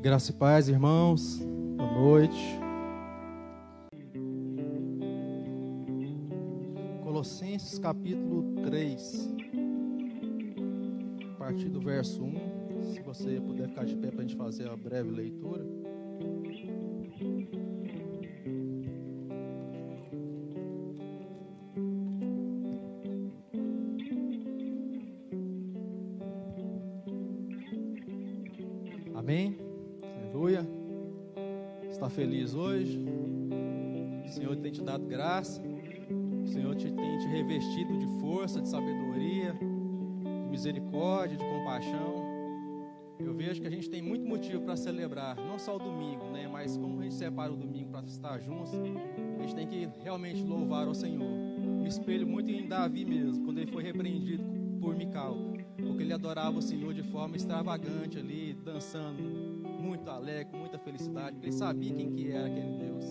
Graça e paz, irmãos. Boa noite. Colossenses capítulo 3, a partir do verso 1. Se você puder ficar de pé para a gente fazer a breve leitura. Amém? Aleluia. Está feliz hoje? O Senhor tem te dado graça. O Senhor tem te revestido de força, de sabedoria, de misericórdia, de compaixão. Eu vejo que a gente tem muito motivo para celebrar, não só o domingo, né? Mas como a gente separa o domingo para estar juntos, a gente tem que realmente louvar ao Senhor. Me espelho muito em Davi mesmo, quando ele foi repreendido por Mical, porque ele adorava o Senhor de forma extravagante ali, dançando, muito alegre, com muita felicidade, porque ele sabia quem que era aquele Deus.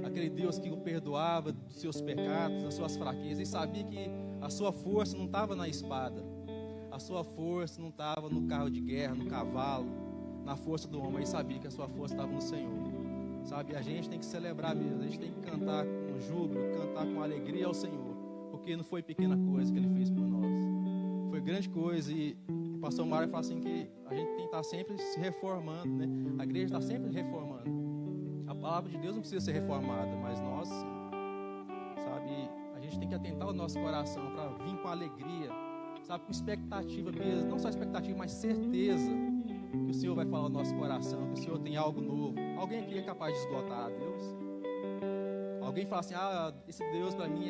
Aquele Deus que o perdoava dos seus pecados, das suas fraquezas. Ele sabia que a sua força não estava na espada, a sua força não estava no carro de guerra, no cavalo, na força do homem. Ele sabia que a sua força estava no Senhor. Sabe, a gente tem que celebrar mesmo, a gente tem que cantar com júbilo, cantar com alegria ao Senhor, porque não foi pequena coisa que Ele fez por nós, foi grande coisa. E o pastor Mário fala assim que a gente tem que estar sempre se reformando, né? A igreja está sempre reformando. A palavra de Deus não precisa ser reformada, mas nós, sabe, a gente tem que atentar o nosso coração para vir com alegria, sabe, com expectativa mesmo, não só expectativa, mas certeza que o Senhor vai falar no nosso coração, que o Senhor tem algo novo. Alguém aqui é capaz de esgotar a Deus? Alguém fala assim, esse Deus para mim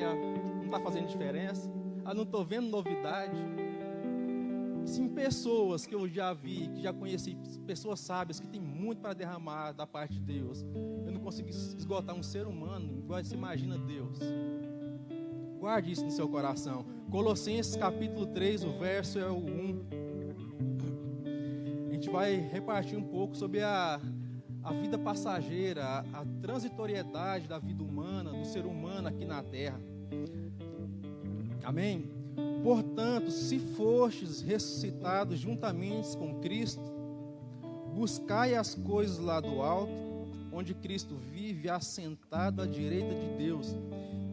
não está fazendo diferença, não estou vendo novidade. Sim, pessoas que eu já vi, que já conheci, pessoas sábias que têm muito para derramar da parte de Deus. Eu não consigo esgotar um ser humano igual você imagina Deus. Guarde isso no seu coração. Colossenses capítulo 3, o verso é o 1. A gente vai repartir um pouco sobre a vida passageira, a transitoriedade da vida humana, do ser humano aqui na terra. Amém? Portanto, se fostes ressuscitados juntamente com Cristo, buscai as coisas lá do alto, onde Cristo vive assentado à direita de Deus.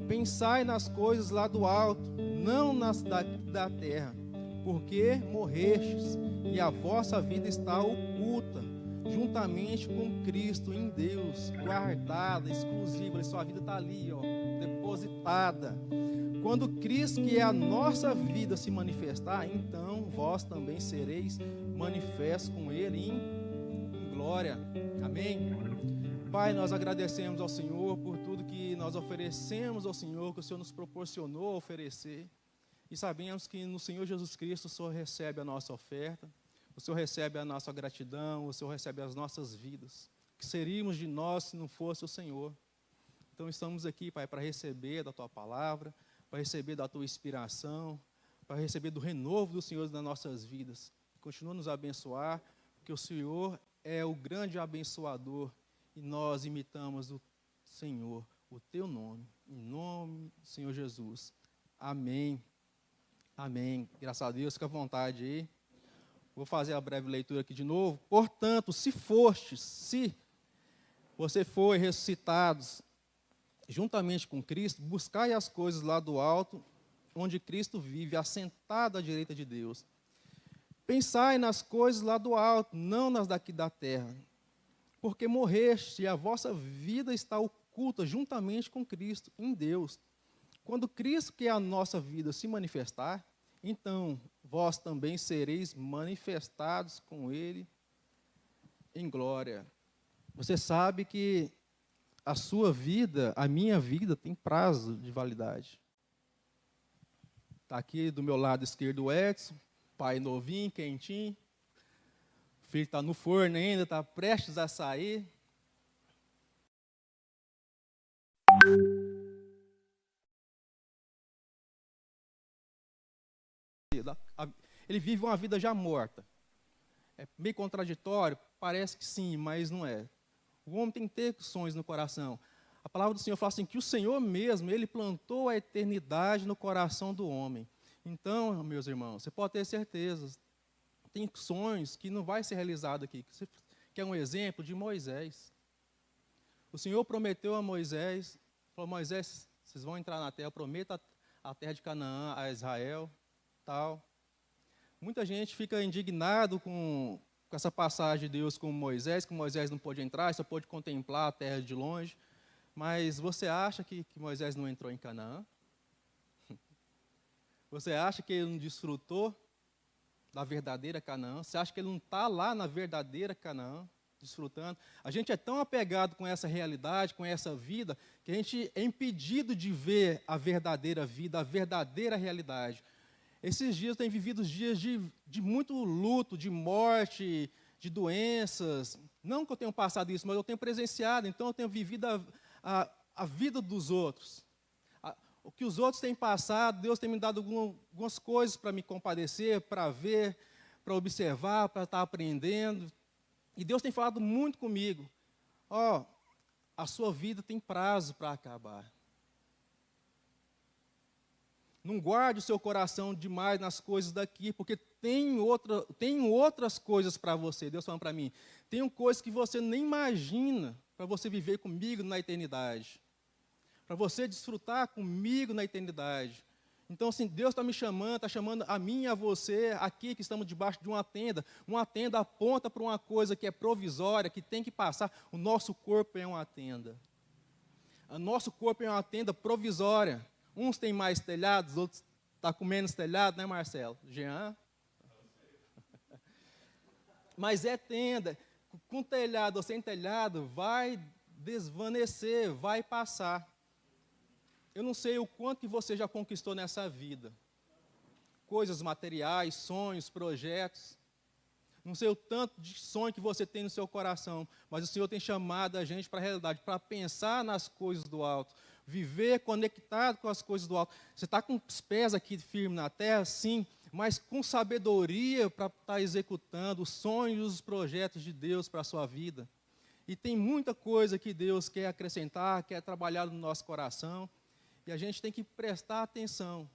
Pensai nas coisas lá do alto, não nas da terra, porque morrestes e a vossa vida está oculta, juntamente com Cristo em Deus, guardada, exclusiva. Sua vida está ali, depositada. Quando Cristo, que é a nossa vida, se manifestar, então vós também sereis manifestos com Ele em glória. Amém? Pai, nós agradecemos ao Senhor por tudo que nós oferecemos ao Senhor, que o Senhor nos proporcionou oferecer. E sabemos que no Senhor Jesus Cristo o Senhor recebe a nossa oferta, o Senhor recebe a nossa gratidão, o Senhor recebe as nossas vidas. Que seríamos de nós se não fosse o Senhor? Então estamos aqui, Pai, para receber da Tua palavra, para receber da Tua inspiração, para receber do renovo do Senhor nas nossas vidas. Continua a nos abençoar, porque o Senhor é o grande abençoador e nós imitamos o Senhor, o Teu nome, em nome do Senhor Jesus. Amém. Amém. Graças a Deus, fica à vontade aí. Vou fazer a breve leitura aqui de novo. Portanto, se você foi ressuscitados juntamente com Cristo, buscai as coisas lá do alto, onde Cristo vive, assentado à direita de Deus. Pensai nas coisas lá do alto, não nas daqui da terra, porque morreste e a vossa vida está oculta juntamente com Cristo em Deus. Quando Cristo, que é a nossa vida, se manifestar, então vós também sereis manifestados com Ele em glória. Você sabe que a sua vida, a minha vida, tem prazo de validade. Está aqui do meu lado esquerdo o Edson, pai novinho, quentinho. O filho está no forno ainda, está prestes a sair. Ele vive uma vida já morta. É meio contraditório, parece que sim, mas não é. O homem tem que ter sonhos no coração. A palavra do Senhor fala assim, que o Senhor mesmo, Ele plantou a eternidade no coração do homem. Então, meus irmãos, você pode ter certeza, tem sonhos que não vai ser realizado aqui, que é um exemplo de Moisés. O Senhor prometeu a Moisés, falou: Moisés, vocês vão entrar na terra, prometa a terra de Canaã a Israel, tal. Muita gente fica indignado com essa passagem de Deus com Moisés, que Moisés não pôde entrar, só pôde contemplar a terra de longe. Mas você acha que Moisés não entrou em Canaã? Você acha que ele não desfrutou da verdadeira Canaã? Você acha que ele não está lá na verdadeira Canaã, desfrutando? A gente é tão apegado com essa realidade, com essa vida, que a gente é impedido de ver a verdadeira vida, a verdadeira realidade. Esses dias eu tenho vivido dias de muito luto, de morte, de doenças. Não que eu tenha passado isso, mas eu tenho presenciado, então eu tenho vivido a vida dos outros. O que os outros têm passado, Deus tem me dado algumas coisas para me compadecer, para ver, para observar, para estar aprendendo. E Deus tem falado muito comigo. A sua vida tem prazo para acabar. Não guarde o seu coração demais nas coisas daqui, porque tem outras coisas para você. Deus falando para mim, tem coisas que você nem imagina para você viver comigo na eternidade. Para você desfrutar comigo na eternidade. Então, assim, Deus está me chamando, está chamando a mim e a você, aqui que estamos debaixo de uma tenda. Uma tenda aponta para uma coisa que é provisória, que tem que passar. O nosso corpo é uma tenda. O nosso corpo é uma tenda provisória. Uns têm mais telhados, outros estão com menos telhado, né, Marcelo? Jean? Mas é tenda. Com telhado ou sem telhado, vai desvanecer, vai passar. Eu não sei o quanto que você já conquistou nessa vida. Coisas materiais, sonhos, projetos. Não sei o tanto de sonho que você tem no seu coração, mas o Senhor tem chamado a gente para a realidade, para pensar nas coisas do alto, viver conectado com as coisas do alto. Você está com os pés aqui firmes na terra, sim, mas com sabedoria para estar executando os sonhos e os projetos de Deus para a sua vida. E tem muita coisa que Deus quer acrescentar, quer trabalhar no nosso coração. E a gente tem que prestar atenção,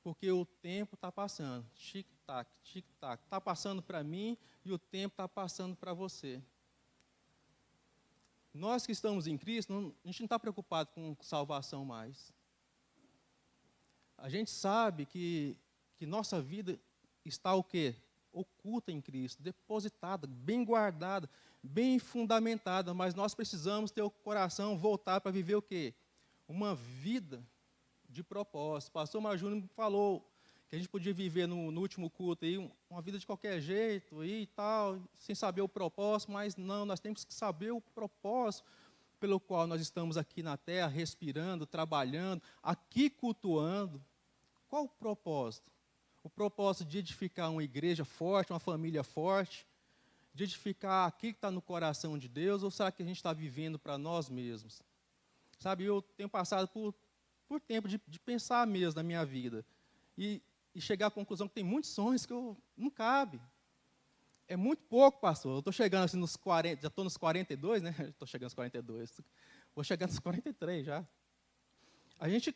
porque o tempo está passando, tic-tac, tic-tac, está passando para mim e o tempo está passando para você. Nós que estamos em Cristo, a gente não está preocupado com salvação mais. A gente sabe que nossa vida está o quê? Oculta em Cristo, depositada, bem guardada, bem fundamentada, mas nós precisamos ter o coração voltar para viver o quê? Uma vida de propósito. O pastor Marjúnior falou que a gente podia viver no último culto aí, uma vida de qualquer jeito e tal, sem saber o propósito, mas não, nós temos que saber o propósito pelo qual nós estamos aqui na terra, respirando, trabalhando, aqui cultuando. Qual o propósito? O propósito de edificar uma igreja forte, uma família forte, de edificar aquilo que está no coração de Deus, ou será que a gente está vivendo para nós mesmos? Sabe, eu tenho passado por tempo de pensar mesmo na minha vida. E chegar à conclusão que tem muitos sonhos que não cabe. É muito pouco, pastor. Eu estou chegando assim nos 40, já estou nos 42, né? Estou chegando nos 42. Vou chegar nos 43 já. A gente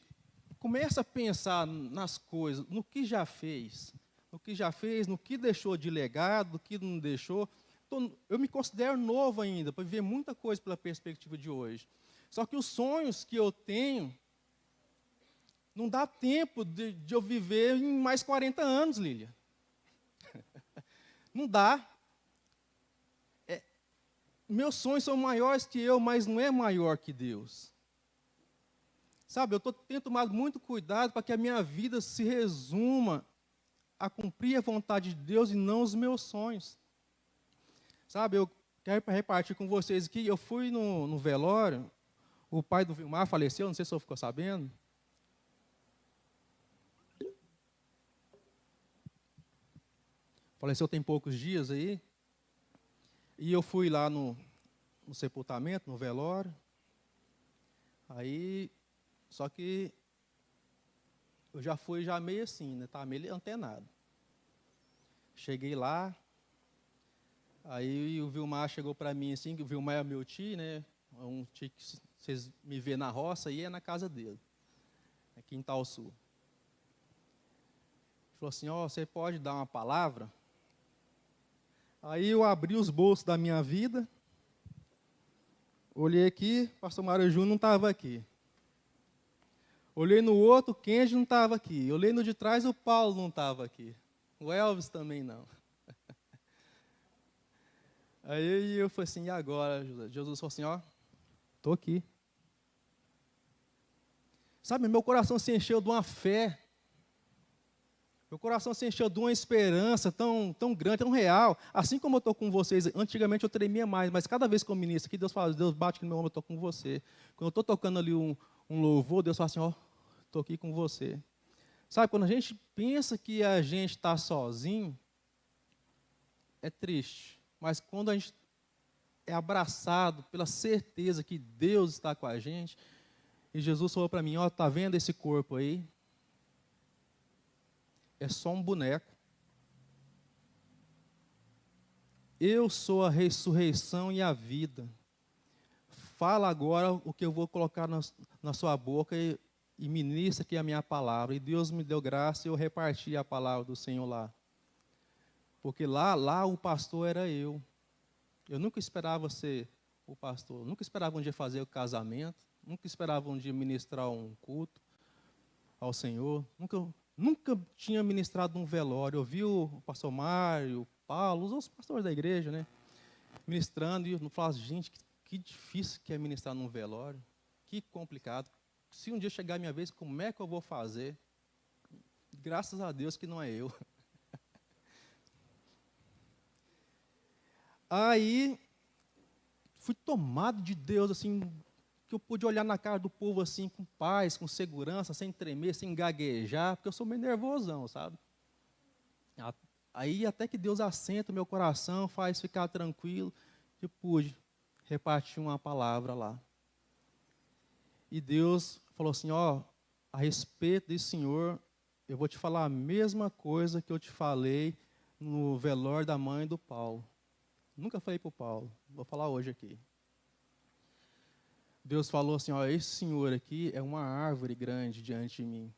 começa a pensar nas coisas, no que já fez, no que deixou de legado, no que não deixou. Eu me considero novo ainda, para viver muita coisa pela perspectiva de hoje. Só que os sonhos que eu tenho, não dá tempo de eu viver em mais 40 anos, Lília. Não dá. Meus sonhos são maiores que eu, mas não é maior que Deus. Sabe, eu tenho tomado muito cuidado para que a minha vida se resuma a cumprir a vontade de Deus e não os meus sonhos. Sabe, eu quero repartir com vocês aqui, eu fui no velório. O pai do Vilmar faleceu, não sei se você ficou sabendo. Faleceu tem poucos dias aí. E eu fui lá no sepultamento, no velório. Aí, só que eu já fui meio assim, né? Estava meio antenado. Cheguei lá, aí o Vilmar chegou para mim assim, que o Vilmar é meu tio, né? É um tio que vocês me vê na roça e é na casa dele, aqui em Quintal Sul. Ele falou assim, você pode dar uma palavra? Aí eu abri os bolsos da minha vida, olhei aqui, pastor Mário Júnior não estava aqui. Olhei no outro, o Kenji não estava aqui. Olhei no de trás, o Paulo não estava aqui. O Elvis também não. Aí eu falei assim, e agora, José? Jesus falou assim, ó, estou aqui. Sabe, meu coração se encheu de uma fé. Meu coração se encheu de uma esperança tão grande, tão real. Assim como eu estou com vocês, antigamente eu tremia mais, mas cada vez que eu ministro aqui, Deus fala, Deus bate no meu ombro, eu estou com você. Quando eu estou tocando ali um louvor, Deus fala assim, ó, estou aqui com você. Sabe, quando a gente pensa que a gente está sozinho, é triste. Mas quando a gente é abraçado pela certeza que Deus está com a gente, e Jesus falou para mim, ó, tá vendo esse corpo aí? É só um boneco. Eu sou a ressurreição e a vida. Fala agora o que eu vou colocar na sua boca e ministra aqui a minha palavra. E Deus me deu graça e eu reparti a palavra do Senhor lá. Porque lá o pastor era eu. Eu nunca esperava ser o pastor. Nunca esperava um dia fazer o casamento. Nunca esperava um dia ministrar um culto ao Senhor. Nunca tinha ministrado um velório. Eu vi o pastor Mário, o Paulo, os outros pastores da igreja, né? Ministrando. E eu falava, gente, que difícil que é ministrar num velório. Que complicado. Se um dia chegar a minha vez, como é que eu vou fazer? Graças a Deus que não é eu. Aí, fui tomado de Deus, assim, que eu pude olhar na cara do povo, assim, com paz, com segurança, sem tremer, sem gaguejar, porque eu sou meio nervosão, sabe? Aí, até que Deus assenta o meu coração, faz ficar tranquilo, eu pude repartir uma palavra lá. E Deus falou assim, ó, a respeito desse senhor, eu vou te falar a mesma coisa que eu te falei no velório da mãe do Paulo. Nunca falei para o Paulo, vou falar hoje aqui. Deus falou assim, ó, esse senhor aqui é uma árvore grande diante de mim,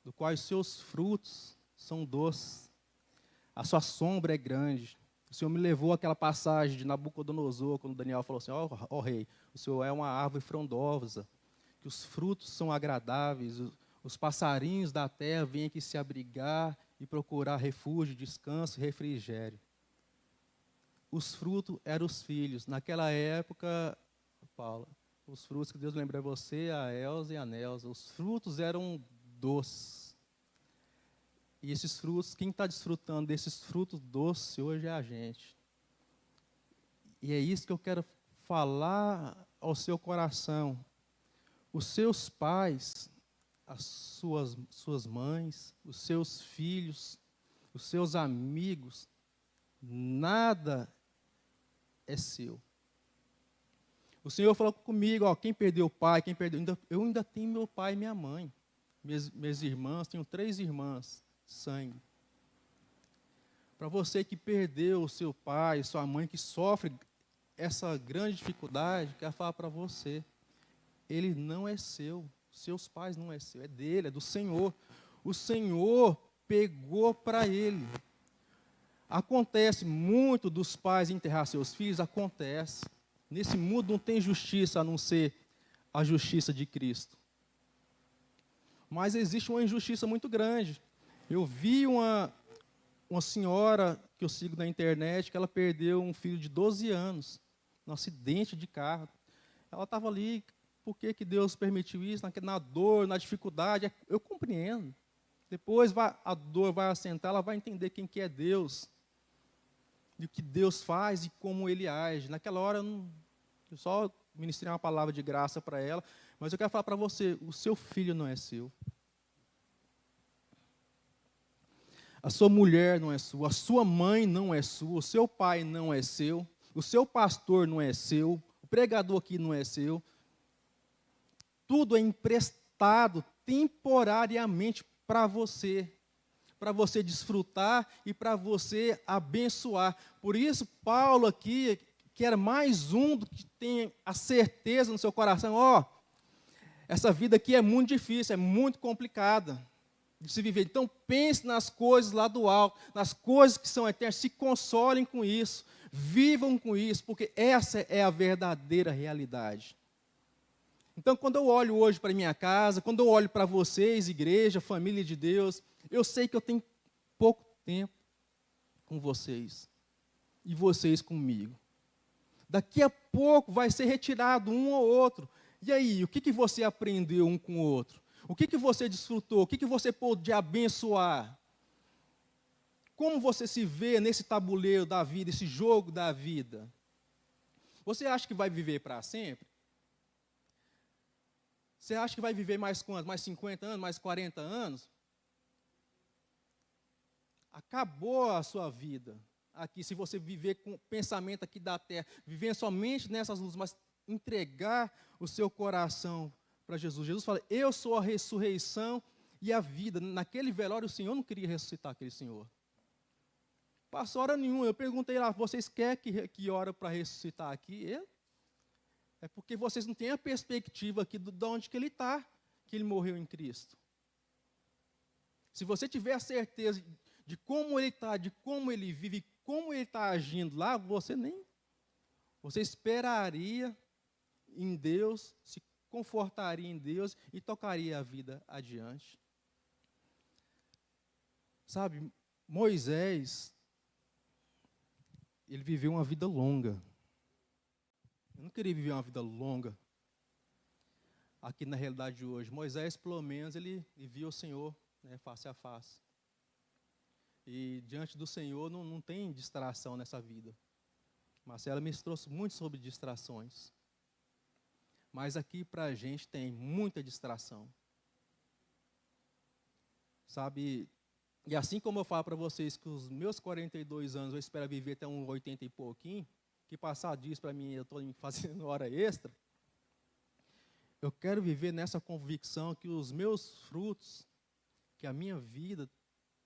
do qual os seus frutos são doces, a sua sombra é grande. O Senhor me levou àquela passagem de Nabucodonosor, quando Daniel falou assim, ó rei, o Senhor é uma árvore frondosa, que os frutos são agradáveis, os passarinhos da terra vêm aqui se abrigar e procurar refúgio, descanso e refrigério. Os frutos eram os filhos. Naquela época, Paulo, os frutos que Deus lembra você, a Elza e a Nelza, os frutos eram doces. E esses frutos, quem está desfrutando desses frutos doces hoje é a gente. E é isso que eu quero falar ao seu coração. Os seus pais, as suas mães, os seus filhos, os seus amigos, nada é seu. O Senhor falou comigo, ó, quem perdeu o pai, eu ainda tenho meu pai e minha mãe. Minhas irmãs, tenho 3 irmãs, sangue. Para você que perdeu o seu pai, sua mãe, que sofre essa grande dificuldade, quero falar para você, ele não é seu, seus pais não é seu, é dele, é do Senhor. O Senhor pegou para ele. Acontece muito dos pais enterrar seus filhos, acontece. Nesse mundo não tem justiça a não ser a justiça de Cristo. Mas existe uma injustiça muito grande. Eu vi uma senhora que eu sigo na internet, que ela perdeu um filho de 12 anos, num acidente de carro. Ela estava ali, por que Deus permitiu isso? Na dor, na dificuldade, eu compreendo. Depois a dor vai assentar, ela vai entender quem que é Deus. E o que Deus faz e como Ele age. Naquela hora, eu só ministrei uma palavra de graça para ela, mas eu quero falar para você, o seu filho não é seu. A sua mulher não é sua, a sua mãe não é sua, o seu pai não é seu, o seu pastor não é seu, o pregador aqui não é seu. Tudo é emprestado temporariamente para você desfrutar e para você abençoar. Por isso, Paulo aqui, que era mais um que tem a certeza no seu coração, ó, essa vida aqui é muito difícil, é muito complicada, de se viver. Então pense nas coisas lá do alto, nas coisas que são eternas, se consolem com isso, vivam com isso, porque essa é a verdadeira realidade. Então, quando eu olho hoje para minha casa, quando eu olho para vocês, igreja, família de Deus, eu sei que eu tenho pouco tempo com vocês e vocês comigo. Daqui a pouco vai ser retirado um ou outro. E aí, o que você aprendeu um com o outro? O que você desfrutou? O que você pôde abençoar? Como você se vê nesse tabuleiro da vida, esse jogo da vida? Você acha que vai viver para sempre? Você acha que vai viver mais quanto? Mais 50 anos? Mais 40 anos? Acabou a sua vida aqui, se você viver com o pensamento aqui da terra, viver somente nessas luzes, mas entregar o seu coração para Jesus. Jesus fala, eu sou a ressurreição e a vida. Naquele velório, o Senhor não queria ressuscitar aquele Senhor. Passou hora nenhuma. Eu perguntei lá, vocês querem que hora para ressuscitar aqui? É porque vocês não têm a perspectiva aqui de onde que ele está, que ele morreu em Cristo. Se você tiver a certeza de como ele está, de como ele vive, como ele está agindo lá, você esperaria em Deus, se confortaria em Deus e tocaria a vida adiante. Sabe, Moisés, ele viveu uma vida longa. Eu não queria viver uma vida longa aqui na realidade de hoje. Moisés, pelo menos, ele viu o Senhor, né, face a face. E diante do Senhor não tem distração nessa vida. Marcela me trouxe muito sobre distrações. Mas aqui para a gente tem muita distração. Sabe, e assim como eu falo para vocês que os meus 42 anos eu espero viver até uns 80 e pouquinho, que passar disso para mim eu estou fazendo hora extra, eu quero viver nessa convicção que os meus frutos, que a minha vida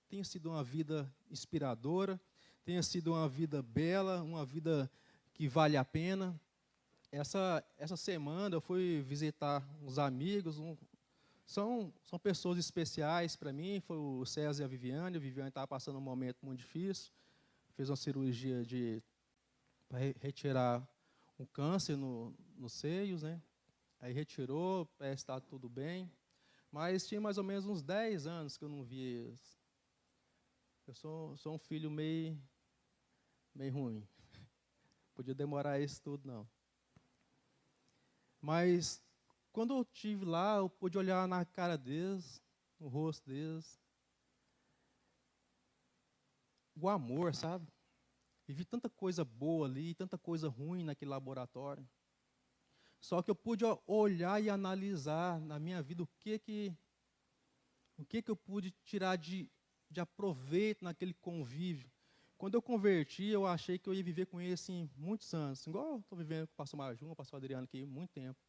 tenha sido uma vida inspiradora, tenha sido uma vida bela, uma vida que vale a pena. Essa semana eu fui visitar uns amigos, são pessoas especiais para mim, foi o César e a Viviane estava passando um momento muito difícil, fez uma cirurgia para retirar um câncer nos seios, né? Aí retirou, parece que está tudo bem, mas tinha mais ou menos uns 10 anos que eu não via eles. Eu sou um filho meio ruim, podia demorar isso tudo não. Mas quando eu estive lá, eu pude olhar na cara deles, no rosto deles, o amor, sabe? E vi tanta coisa boa ali, tanta coisa ruim naquele laboratório. Só que eu pude olhar e analisar na minha vida o que eu pude tirar de aproveito naquele convívio. Quando eu converti, eu achei que eu ia viver com ele assim, muitos anos. Igual eu estou vivendo com o pastor Majum, o pastor Adriano aqui, muito tempo.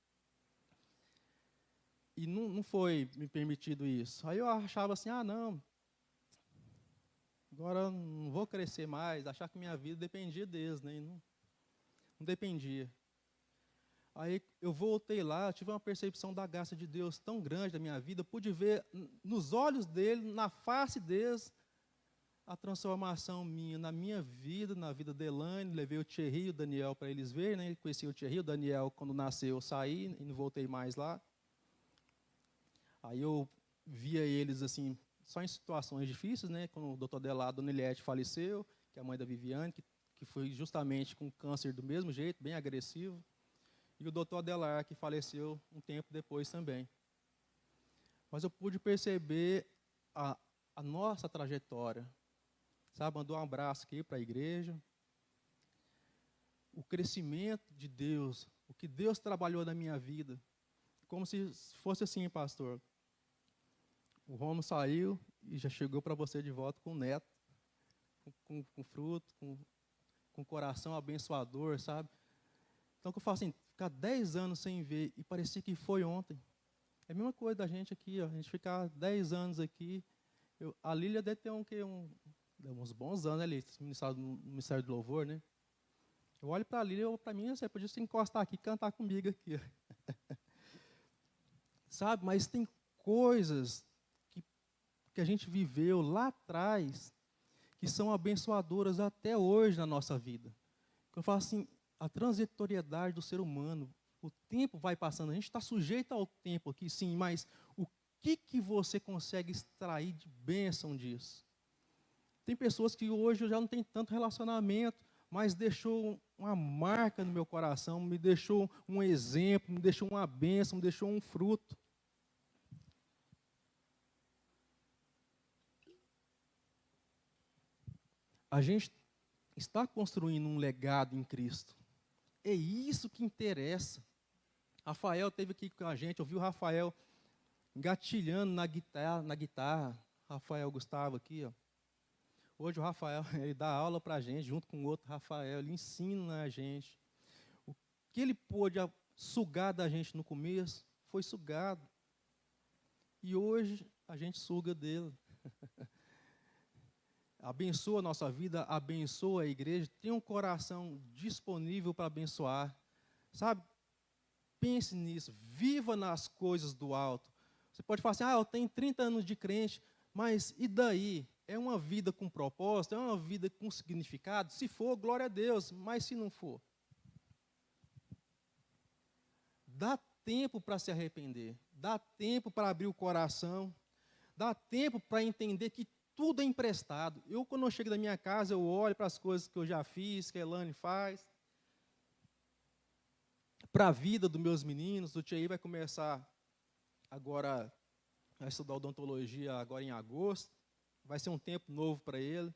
E não foi me permitido isso. Aí eu achava assim, não, agora eu não vou crescer mais, achar que minha vida dependia deles, né? E não dependia. Aí eu voltei lá, tive uma percepção da graça de Deus tão grande da minha vida, pude ver nos olhos dele, na face deles, a transformação minha, na minha vida, na vida da Elaine. Levei o Thierry e o Daniel para eles verem, né? Conheci o Thierry, o Daniel, quando nasceu, eu saí e não voltei mais lá. Aí eu via eles assim, só em situações difíceis, né? Quando o doutor Adelar, a dona Eliette faleceu, que é a mãe da Viviane, que foi justamente com câncer do mesmo jeito, bem agressivo. E o doutor Adelar, que faleceu um tempo depois também. Mas eu pude perceber a nossa trajetória. Sabe, mandou um abraço aqui para a igreja. O crescimento de Deus, o que Deus trabalhou na minha vida. Como se fosse assim, pastor. O Romo saiu e já chegou para você de volta com o neto, com fruto, com coração abençoador, sabe? Então, que eu falo assim, ficar 10 anos sem ver e parecia que foi ontem. É a mesma coisa da gente aqui, ó, a gente ficar 10 anos aqui. A Lília deve ter uns bons anos, né, Lília? No Ministério do Louvor, né? Eu olho para a Lília, para mim, você podia se encostar aqui e cantar comigo aqui. Sabe, mas tem coisas que que a gente viveu lá atrás, que são abençoadoras até hoje na nossa vida. Eu falo assim, a transitoriedade do ser humano, o tempo vai passando, a gente está sujeito ao tempo aqui, sim, mas o que você consegue extrair de bênção disso? Tem pessoas que hoje eu já não tenho tanto relacionamento, mas deixou uma marca no meu coração, me deixou um exemplo, me deixou uma bênção, me deixou um fruto. A gente está construindo um legado em Cristo. É isso que interessa. Rafael esteve aqui com a gente, ouviu o Rafael engatilhando na guitarra. Rafael Gustavo aqui, ó. Hoje o Rafael, ele dá aula para a gente, junto com o outro Rafael, ele ensina a gente. O que ele pôde sugar da gente no começo, foi sugado. E hoje a gente suga dele. Abençoa a nossa vida, abençoa a igreja, tem um coração disponível para abençoar. Sabe? Pense nisso, viva nas coisas do alto. Você pode falar assim, eu tenho 30 anos de crente, mas e daí? É uma vida com propósito, é uma vida com significado? Se for, glória a Deus, mas se não for? Dá tempo para se arrepender, dá tempo para abrir o coração, dá tempo para entender que tudo é emprestado. Quando eu chego da minha casa, eu olho para as coisas que eu já fiz, que a Elane faz, para a vida dos meus meninos. O Thierry vai começar agora a estudar odontologia agora em agosto. Vai ser um tempo novo para ele.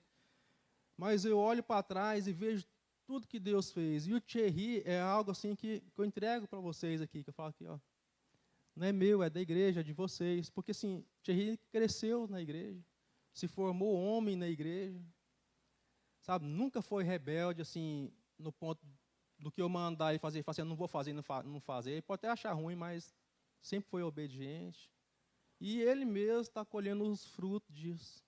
Mas eu olho para trás e vejo tudo que Deus fez. E o Thierry é algo assim que eu entrego para vocês aqui, que eu falo aqui, ó, não é meu, é da igreja, é de vocês. Porque assim, o Thierry cresceu na igreja, se formou homem na igreja, sabe? Nunca foi rebelde, assim, no ponto do que eu mandar ele fazer, assim, eu não vou fazer, não fazer. Ele pode até achar ruim, mas sempre foi obediente. E ele mesmo está colhendo os frutos disso,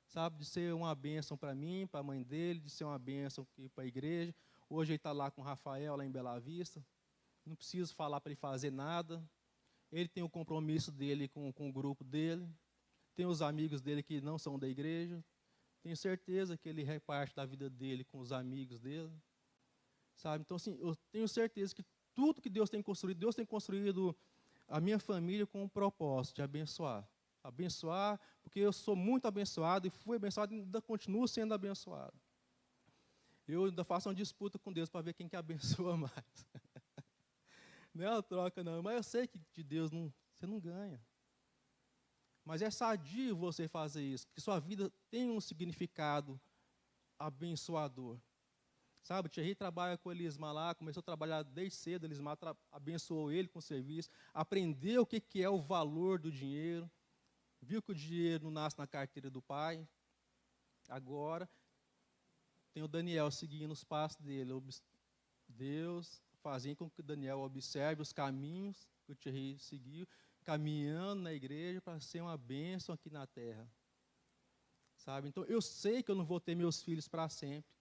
sabe? De ser uma bênção para mim, para a mãe dele, de ser uma bênção para a igreja. Hoje ele está lá com o Rafael, lá em Bela Vista. Não preciso falar para ele fazer nada. Ele tem o compromisso dele com o grupo dele. Tem os amigos dele que não são da igreja. Tenho certeza que ele reparte da vida dele com os amigos dele. Sabe? Então, assim, eu tenho certeza que tudo que Deus tem construído a minha família com o propósito de abençoar. Abençoar, porque eu sou muito abençoado, e fui abençoado e ainda continuo sendo abençoado. Eu ainda faço uma disputa com Deus para ver quem que abençoa mais. Não é uma troca, não. Mas eu sei que de Deus você não ganha. Mas é sadio você fazer isso, que sua vida tem um significado abençoador. Sabe, o Thierry trabalha com o Elismar lá, começou a trabalhar desde cedo, o Elismar abençoou ele com o serviço, aprendeu o que é o valor do dinheiro, viu que o dinheiro não nasce na carteira do pai. Agora, tem o Daniel seguindo os passos dele. Deus fazia com que o Daniel observe os caminhos que o Thierry seguiu, caminhando na igreja para ser uma bênção aqui na terra. Sabe? Então, eu sei que eu não vou ter meus filhos para sempre.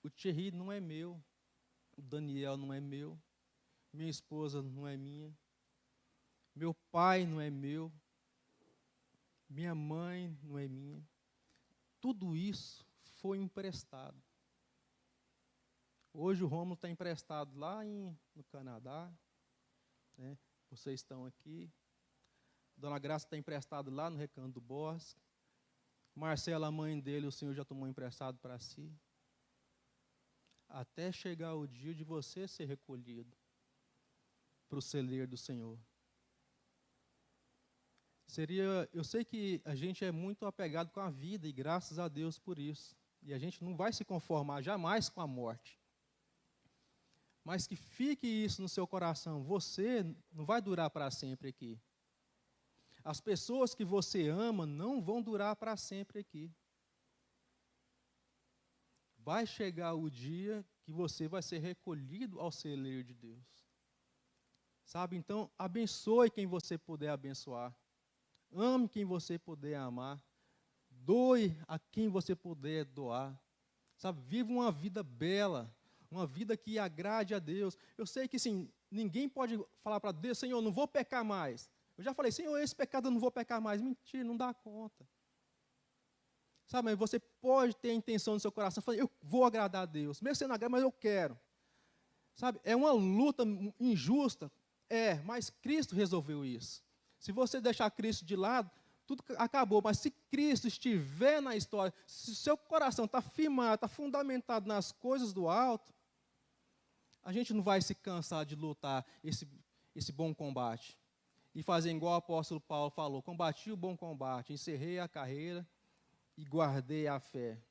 O Thierry não é meu, o Daniel não é meu, minha esposa não é minha, meu pai não é meu, minha mãe não é minha. Tudo isso foi emprestado. Hoje o Rômulo está emprestado lá no Canadá, né? Vocês estão aqui. Dona Graça está emprestada lá no Recanto do Bosque. Marcela, a mãe dele, o Senhor já tomou emprestado para si. Até chegar o dia de você ser recolhido para o celeiro do Senhor. Eu sei que a gente é muito apegado com a vida, e graças a Deus por isso. E a gente não vai se conformar jamais com a morte. Mas que fique isso no seu coração, você não vai durar para sempre aqui. As pessoas que você ama não vão durar para sempre aqui. Vai chegar o dia que você vai ser recolhido ao celeiro de Deus. Sabe? Então, abençoe quem você puder abençoar. Ame quem você puder amar. Doe a quem você puder doar. Sabe? Viva uma vida bela. Uma vida que agrade a Deus. Eu sei que, sim, ninguém pode falar para Deus, Senhor, não vou pecar mais. Eu já falei, Senhor, esse pecado eu não vou pecar mais. Mentira, não dá conta. Sabe, mas você pode ter a intenção no seu coração, falar, eu vou agradar a Deus. Mesmo sendo agrado, mas eu quero. Sabe, é uma luta injusta. Mas Cristo resolveu isso. Se você deixar Cristo de lado, tudo acabou. Mas se Cristo estiver na história, se o seu coração está firmado, está fundamentado nas coisas do alto, a gente não vai se cansar de lutar esse bom combate. E fazer igual o apóstolo Paulo falou, combati o bom combate, encerrei a carreira e guardei a fé.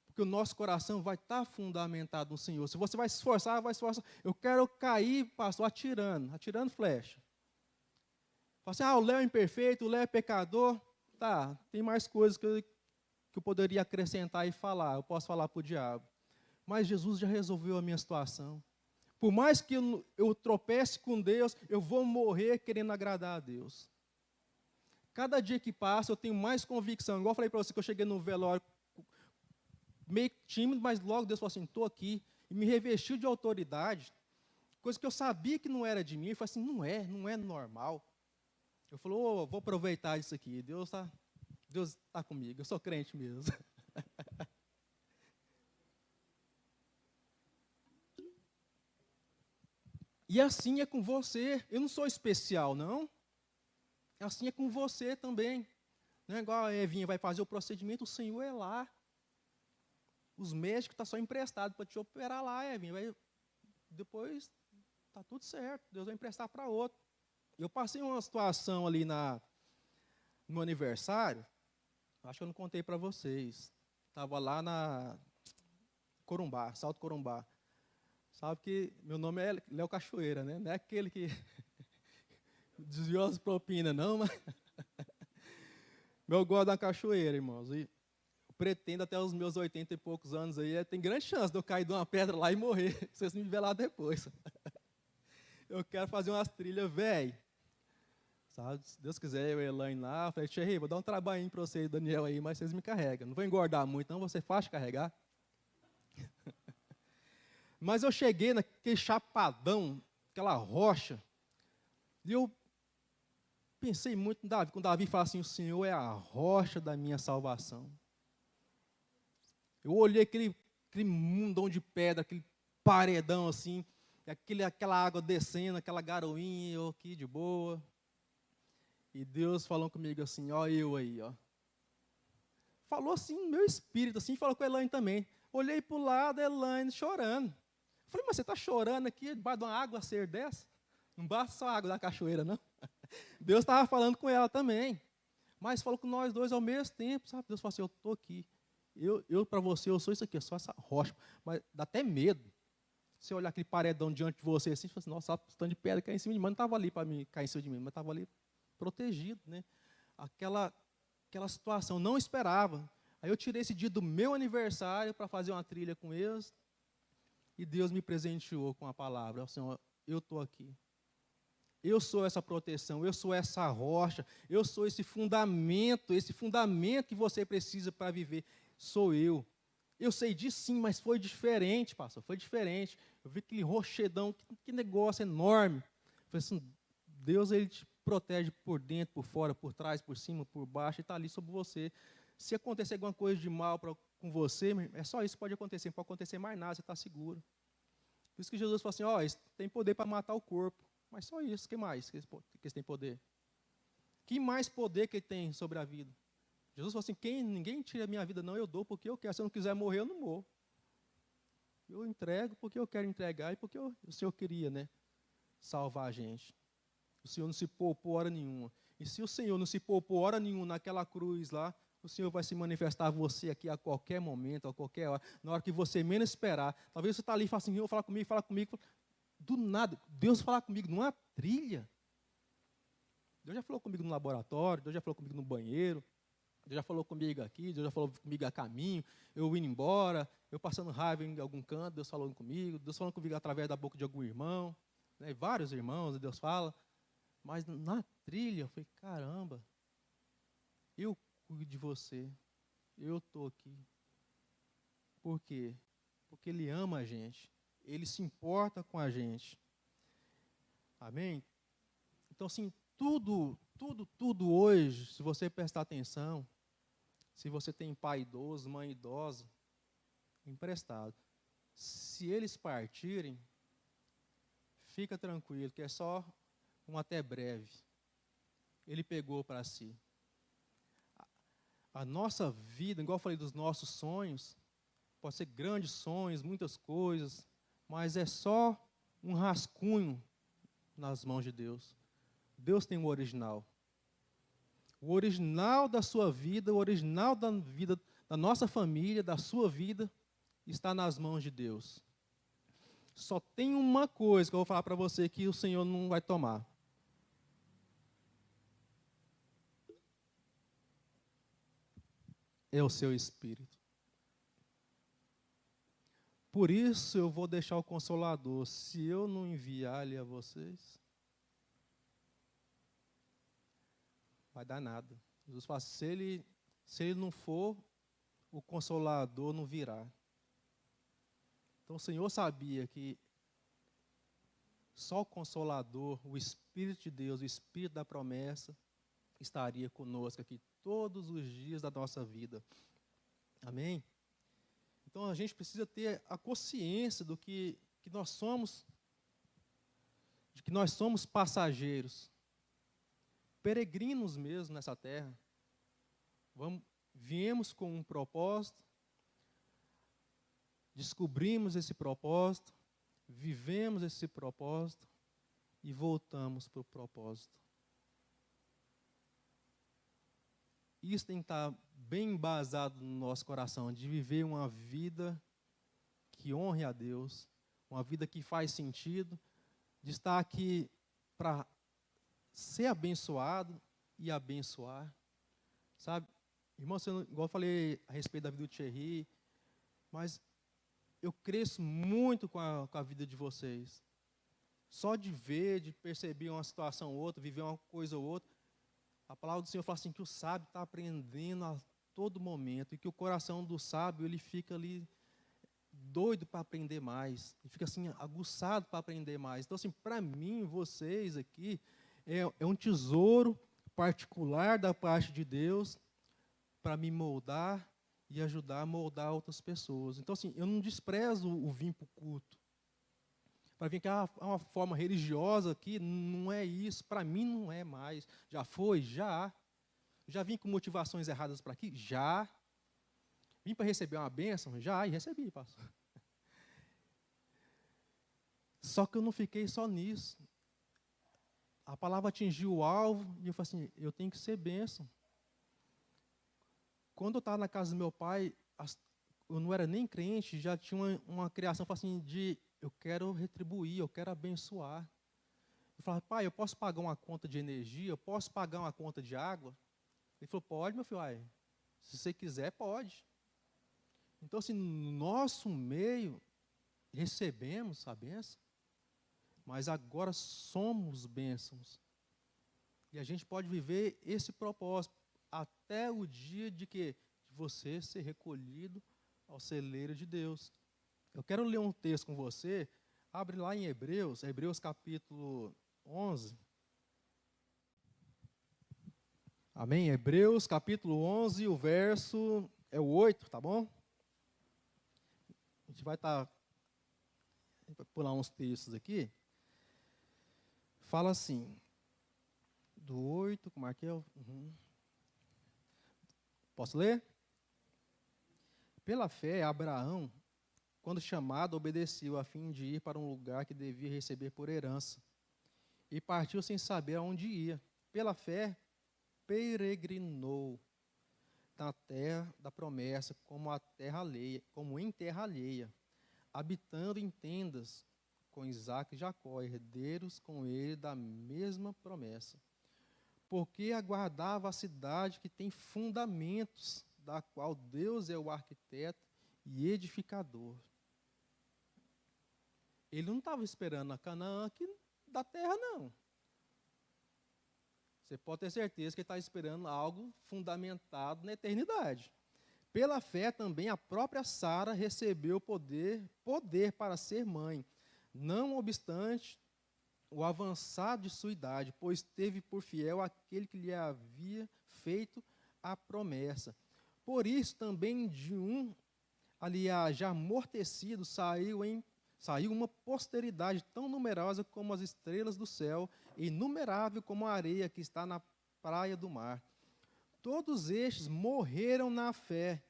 Porque o nosso coração vai estar fundamentado no Senhor. Se você vai se esforçar, vai se esforçar. Eu quero cair, pastor, atirando flecha. Fala assim, o Léo é imperfeito, o Léo é pecador. Tá, tem mais coisas que eu poderia acrescentar e falar. Eu posso falar para o diabo. Mas Jesus já resolveu a minha situação. Por mais que eu tropece com Deus, eu vou morrer querendo agradar a Deus. Cada dia que passa, eu tenho mais convicção. Igual eu falei para você que eu cheguei no velório meio tímido, mas logo Deus falou assim, estou aqui. E me revestiu de autoridade. Coisa que eu sabia que não era de mim. Eu falei assim, não é normal. Eu falei, vou aproveitar isso aqui. Deus tá comigo, eu sou crente mesmo. E assim é com você. Eu não sou especial, não. Assim é com você também. Não é igual a Evinha vai fazer o procedimento, o Senhor é lá. Os médicos estão só emprestados para te operar lá, Evinha. Depois está tudo certo. Deus vai emprestar para outro. Eu passei uma situação ali no meu aniversário. Acho que eu não contei para vocês. Estava lá na Corumbá, Salto Corumbá. Sabe que meu nome é Léo Cachoeira, né? Não é aquele que desviou as propinas, não, mas eu gosto da cachoeira, irmãos. E pretendo até os meus 80 e poucos anos aí, tem grande chance de eu cair de uma pedra lá e morrer, se vocês me ver lá depois. Eu quero fazer umas trilhas, velho. Sabe, se Deus quiser, eu e a Elaine lá, falei, Thierry, vou dar um trabalhinho para você e Daniel aí, mas vocês me carregam. Não vou engordar muito, não, você faz carregar. Mas eu cheguei naquele chapadão, aquela rocha, e eu pensei muito em Davi, quando Davi fala assim, o Senhor é a rocha da minha salvação. Eu olhei aquele mundão de pedra, aquele paredão assim, aquela água descendo, aquela garoinha, eu aqui de boa. E Deus falou comigo assim, eu aí, Falou assim no meu espírito, assim, falou com a Elaine também. Olhei para o lado, a Elaine chorando. Falei, mas você está chorando aqui debaixo de uma água ser dessa? Não basta só a água da cachoeira, não. Deus estava falando com ela também. Mas falou com nós dois ao mesmo tempo, sabe? Deus falou assim, eu estou aqui. Eu para você, eu sou isso aqui, eu sou essa rocha. Mas dá até medo. Você olhar aquele paredão diante de você assim, você fala assim, nossa, tanto de pedra cai em cima de mim. Mas não estava ali para mim cair em cima de mim, mas estava ali protegido, né? Aquela situação, não esperava. Aí eu tirei esse dia do meu aniversário para fazer uma trilha com eles. E Deus me presenteou com a palavra. Senhor, eu estou aqui. Eu sou essa proteção, eu sou essa rocha, eu sou esse fundamento que você precisa para viver. Sou eu. Eu sei disso sim, mas foi diferente, pastor, foi diferente. Eu vi aquele rochedão, que negócio enorme. Eu falei assim, Deus, ele te protege por dentro, por fora, por trás, por cima, por baixo, e está ali sobre você. Se acontecer alguma coisa de mal com você, é só isso que pode acontecer, não pode acontecer mais nada, você está seguro. Por isso que Jesus falou assim, isso tem poder para matar o corpo. Mas só isso, o que mais que esse tem poder? Que mais poder que ele tem sobre a vida? Jesus falou assim, ninguém tira a minha vida, não, eu dou porque eu quero. Se eu não quiser morrer, eu não morro. Eu entrego porque eu quero entregar e porque o Senhor queria, né, salvar a gente. O Senhor não se poupou hora nenhuma. E se o Senhor não se poupou hora nenhuma naquela cruz lá, o Senhor vai se manifestar a você aqui a qualquer momento, a qualquer hora, na hora que você menos esperar. Talvez você está ali e fala assim, Senhor, fala comigo. Do nada, Deus falar comigo numa trilha. Deus já falou comigo no laboratório, Deus já falou comigo no banheiro, Deus já falou comigo aqui, Deus já falou comigo a caminho, eu indo embora, eu passando raiva em algum canto, Deus falando comigo, Deus falando comigo através da boca de algum irmão, né, vários irmãos, Deus fala. Mas na trilha, eu falei, caramba, eu cuido de você, eu estou aqui. Por quê? Porque Ele ama a gente, Ele se importa com a gente. Amém? Então, assim, tudo hoje, se você prestar atenção, se você tem pai idoso, mãe idosa, emprestado, se eles partirem, fica tranquilo, que é só um até breve. Ele pegou para si. A nossa vida, igual eu falei dos nossos sonhos, pode ser grandes sonhos, muitas coisas, mas é só um rascunho nas mãos de Deus. Deus tem o original. O original da sua vida, o original da vida da nossa família, da sua vida, está nas mãos de Deus. Só tem uma coisa que eu vou falar para você que o Senhor não vai tomar. É o seu espírito. Por isso eu vou deixar o Consolador. Se eu não enviar ele a vocês, vai dar nada. Jesus fala, se ele não for, o Consolador não virá. Então o Senhor sabia que só o Consolador, o Espírito de Deus, o Espírito da promessa, estaria conosco aqui todos os dias da nossa vida. Amém? Então a gente precisa ter a consciência do que nós somos, de que nós somos passageiros, peregrinos mesmo nessa terra. Viemos com um propósito, descobrimos esse propósito, vivemos esse propósito e voltamos para o propósito. Isso tem que estar bem embasado no nosso coração, de viver uma vida que honre a Deus, uma vida que faz sentido, de estar aqui para ser abençoado e abençoar. Sabe, irmão, igual eu falei a respeito da vida do Thierry, mas eu cresço muito com a vida de vocês. Só de ver, de perceber uma situação ou outra, viver uma coisa ou outra, a palavra do Senhor fala assim que o sábio está aprendendo a todo momento e que o coração do sábio ele fica ali doido para aprender mais, ele fica assim aguçado para aprender mais. Então assim, para mim, vocês aqui é um tesouro particular da parte de Deus para me moldar e ajudar a moldar outras pessoas. Então assim, eu não desprezo o vir para o culto. Para vir aqui, uma forma religiosa aqui, não é isso. Para mim não é mais. Já foi? Já. Já vim com motivações erradas para aqui? Já. Vim para receber uma bênção? Já, e recebi, pastor. Só que eu não fiquei só nisso. A palavra atingiu o alvo e eu falei assim, eu tenho que ser bênção. Quando eu estava na casa do meu pai, eu não era nem crente, já tinha uma criação assim, de eu quero retribuir, eu quero abençoar. Eu falava, pai, eu posso pagar uma conta de energia? Eu posso pagar uma conta de água? Ele falou, pode, meu filho. Se você quiser, pode. Então, assim, no nosso meio, recebemos a bênção, mas agora somos bênçãos. E a gente pode viver esse propósito até o dia de você ser recolhido ao celeiro de Deus. Eu quero ler um texto com você. Abre lá em Hebreus capítulo 11. Amém? Hebreus capítulo 11, o verso é o 8, tá bom? A gente vai pular uns textos aqui. Fala assim, do 8, como é que é? Posso ler? Pela fé, Abraão, quando chamado, obedeceu a fim de ir para um lugar que devia receber por herança. E partiu sem saber aonde ia. Pela fé, peregrinou na terra da promessa, como em terra alheia, habitando em tendas com Isaque e Jacó, herdeiros com ele da mesma promessa. Porque aguardava a cidade que tem fundamentos, da qual Deus é o arquiteto e edificador. Ele não estava esperando a Canaã aqui da terra, não. Você pode ter certeza que ele está esperando algo fundamentado na eternidade. Pela fé também a própria Sara recebeu poder para ser mãe, não obstante o avançado de sua idade, pois teve por fiel aquele que lhe havia feito a promessa. Por isso também de um, aliás, já amortecido, saiu uma posteridade tão numerosa como as estrelas do céu, e inumerável como a areia que está na praia do mar. Todos estes morreram na fé.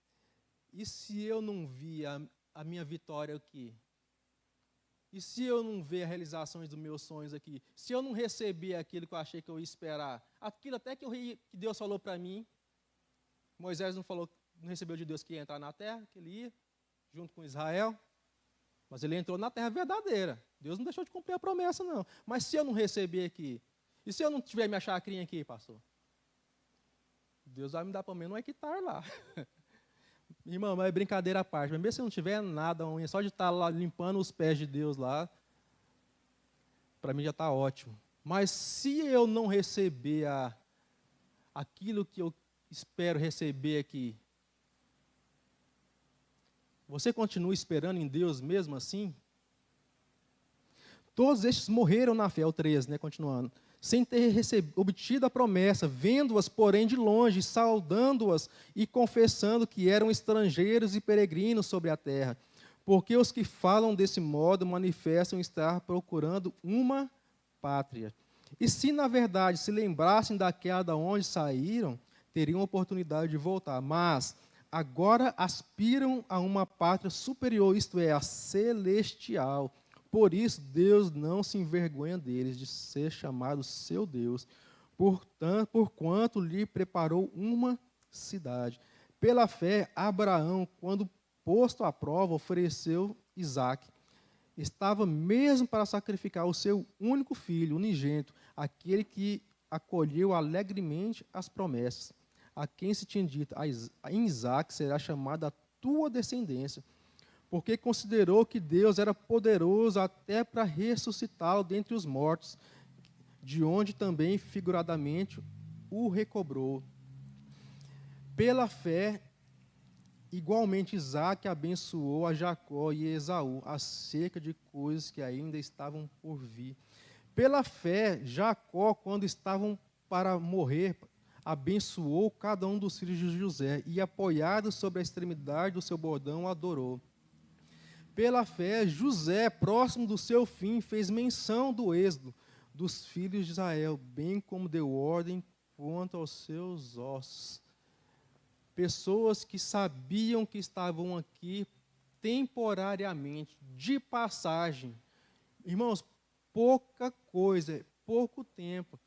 E se eu não vi a minha vitória aqui? E se eu não ver as realizações dos meus sonhos aqui? Se eu não receber aquilo que eu achei que eu ia esperar? Aquilo até que Deus falou para mim. Moisés não recebeu de Deus que ia entrar na terra, que ele ia, junto com Israel. Mas ele entrou na terra verdadeira. Deus não deixou de cumprir a promessa, não. Mas se eu não receber aqui? E se eu não tiver minha chacrinha aqui, pastor? Deus vai me dar pelo menos um hectare lá. Irmão, mas é brincadeira à parte. Mas mesmo se não tiver nada, só de estar lá limpando os pés de Deus lá, para mim já está ótimo. Mas se eu não receber aquilo que eu espero receber aqui, você continua esperando em Deus mesmo assim? Todos estes morreram na fé, o 13, né, continuando, sem ter obtido a promessa, vendo-as, porém, de longe, saudando-as e confessando que eram estrangeiros e peregrinos sobre a terra. Porque os que falam desse modo manifestam estar procurando uma pátria. E se, na verdade, se lembrassem daquela da onde saíram, teriam oportunidade de voltar. Mas agora aspiram a uma pátria superior, isto é, a celestial. Por isso, Deus não se envergonha deles, de ser chamado seu Deus, porquanto lhe preparou uma cidade. Pela fé, Abraão, quando posto à prova, ofereceu Isaque. Estava mesmo para sacrificar o seu único filho, unigênito, aquele que acolheu alegremente as promessas, a quem se tinha dito, em Isaque será chamada a tua descendência, porque considerou que Deus era poderoso até para ressuscitá-lo dentre os mortos, de onde também figuradamente o recobrou. Pela fé, igualmente Isaque abençoou a Jacó e Esaú acerca de coisas que ainda estavam por vir. Pela fé, Jacó, quando estavam para morrer, abençoou cada um dos filhos de José e, apoiado sobre a extremidade do seu bordão, adorou. Pela fé, José, próximo do seu fim, fez menção do êxodo dos filhos de Israel, bem como deu ordem quanto aos seus ossos. Pessoas que sabiam que estavam aqui temporariamente, de passagem. Irmãos, pouca coisa, pouco tempo.